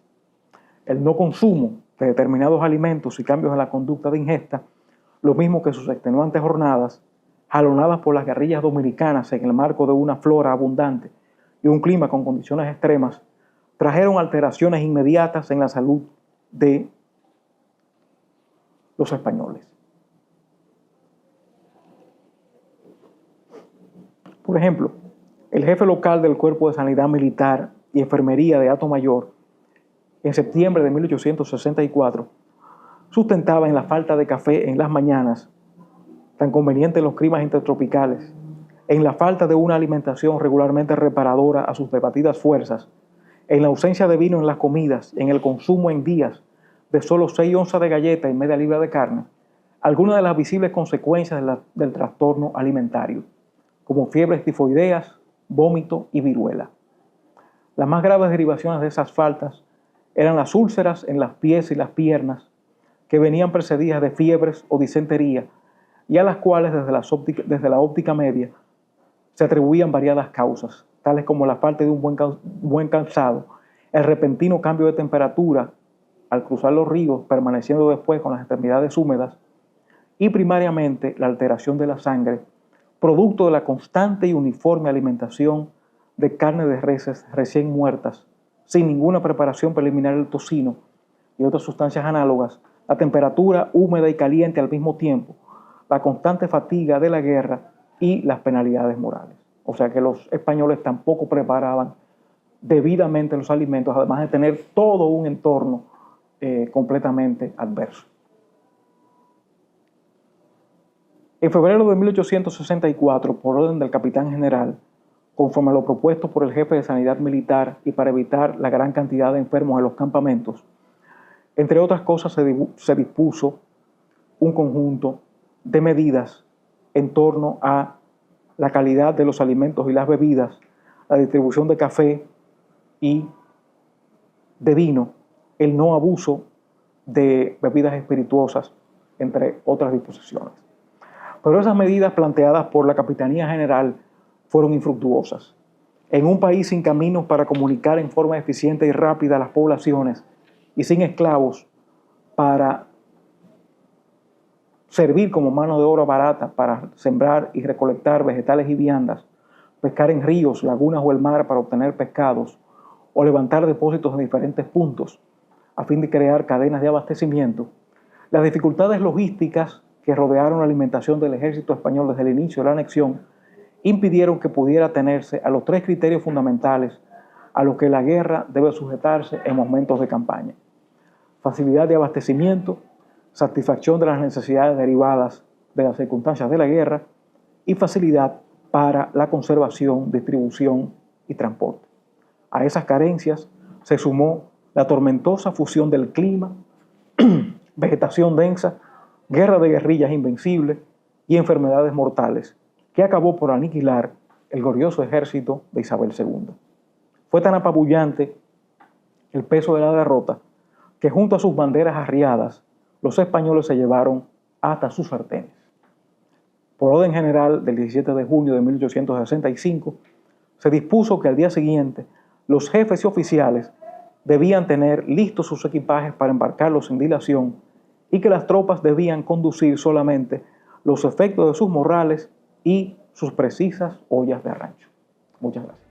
El no consumo de determinados alimentos y cambios en la conducta de ingesta, lo mismo que sus extenuantes jornadas, jalonadas por las guerrillas dominicanas en el marco de una flora abundante y un clima con condiciones extremas, trajeron alteraciones inmediatas en la salud de los españoles. Por ejemplo, el jefe local del Cuerpo de Sanidad Militar y Enfermería de Hato-Mayor, en septiembre de 1864, sustentaba en la falta de café en las mañanas, tan conveniente en los climas intertropicales, en la falta de una alimentación regularmente reparadora a sus debatidas fuerzas, en la ausencia de vino en las comidas, en el consumo en días de solo 6 onzas de galleta y media libra de carne, algunas de las visibles consecuencias del trastorno alimentario, como fiebres tifoideas, vómito y viruela. Las más graves derivaciones de esas faltas eran las úlceras en las pies y las piernas, que venían precedidas de fiebres o disentería, y a las cuales desde la óptica media se atribuían variadas causas, tales como la falta de un buen calzado, el repentino cambio de temperatura al cruzar los ríos, permaneciendo después con las extremidades húmedas, y primariamente la alteración de la sangre, producto de la constante y uniforme alimentación de carne de reses recién muertas, sin ninguna preparación preliminar del tocino y otras sustancias análogas, la temperatura húmeda y caliente al mismo tiempo, la constante fatiga de la guerra y las penalidades morales. O sea que los españoles tampoco preparaban debidamente los alimentos, además de tener todo un entorno completamente adverso. En febrero de 1864, por orden del capitán general, conforme a lo propuesto por el jefe de sanidad militar y para evitar la gran cantidad de enfermos en los campamentos, entre otras cosas se dispuso un conjunto de medidas en torno a la calidad de los alimentos y las bebidas, la distribución de café y de vino, el no abuso de bebidas espirituosas, entre otras disposiciones. Pero esas medidas planteadas por la Capitanía General fueron infructuosas. En un país sin caminos para comunicar en forma eficiente y rápida a las poblaciones y sin esclavos para servir como mano de obra barata para sembrar y recolectar vegetales y viandas, pescar en ríos, lagunas o el mar para obtener pescados, o levantar depósitos en diferentes puntos a fin de crear cadenas de abastecimiento, las dificultades logísticas que rodearon la alimentación del ejército español desde el inicio de la anexión impidieron que pudiera atenerse a los 3 criterios fundamentales a los que la guerra debe sujetarse en momentos de campaña: facilidad de abastecimiento, satisfacción de las necesidades derivadas de las circunstancias de la guerra y facilidad para la conservación, distribución y transporte. A esas carencias se sumó la tormentosa fusión del clima, vegetación densa, guerra de guerrillas invencible y enfermedades mortales, que acabó por aniquilar el glorioso ejército de Isabel II. Fue tan apabullante el peso de la derrota que junto a sus banderas arriadas, los españoles se llevaron hasta sus sartenes. Por orden general del 17 de junio de 1865, se dispuso que al día siguiente los jefes y oficiales debían tener listos sus equipajes para embarcarlos sin dilación y que las tropas debían conducir solamente los efectos de sus morrales y sus precisas ollas de rancho. Muchas gracias.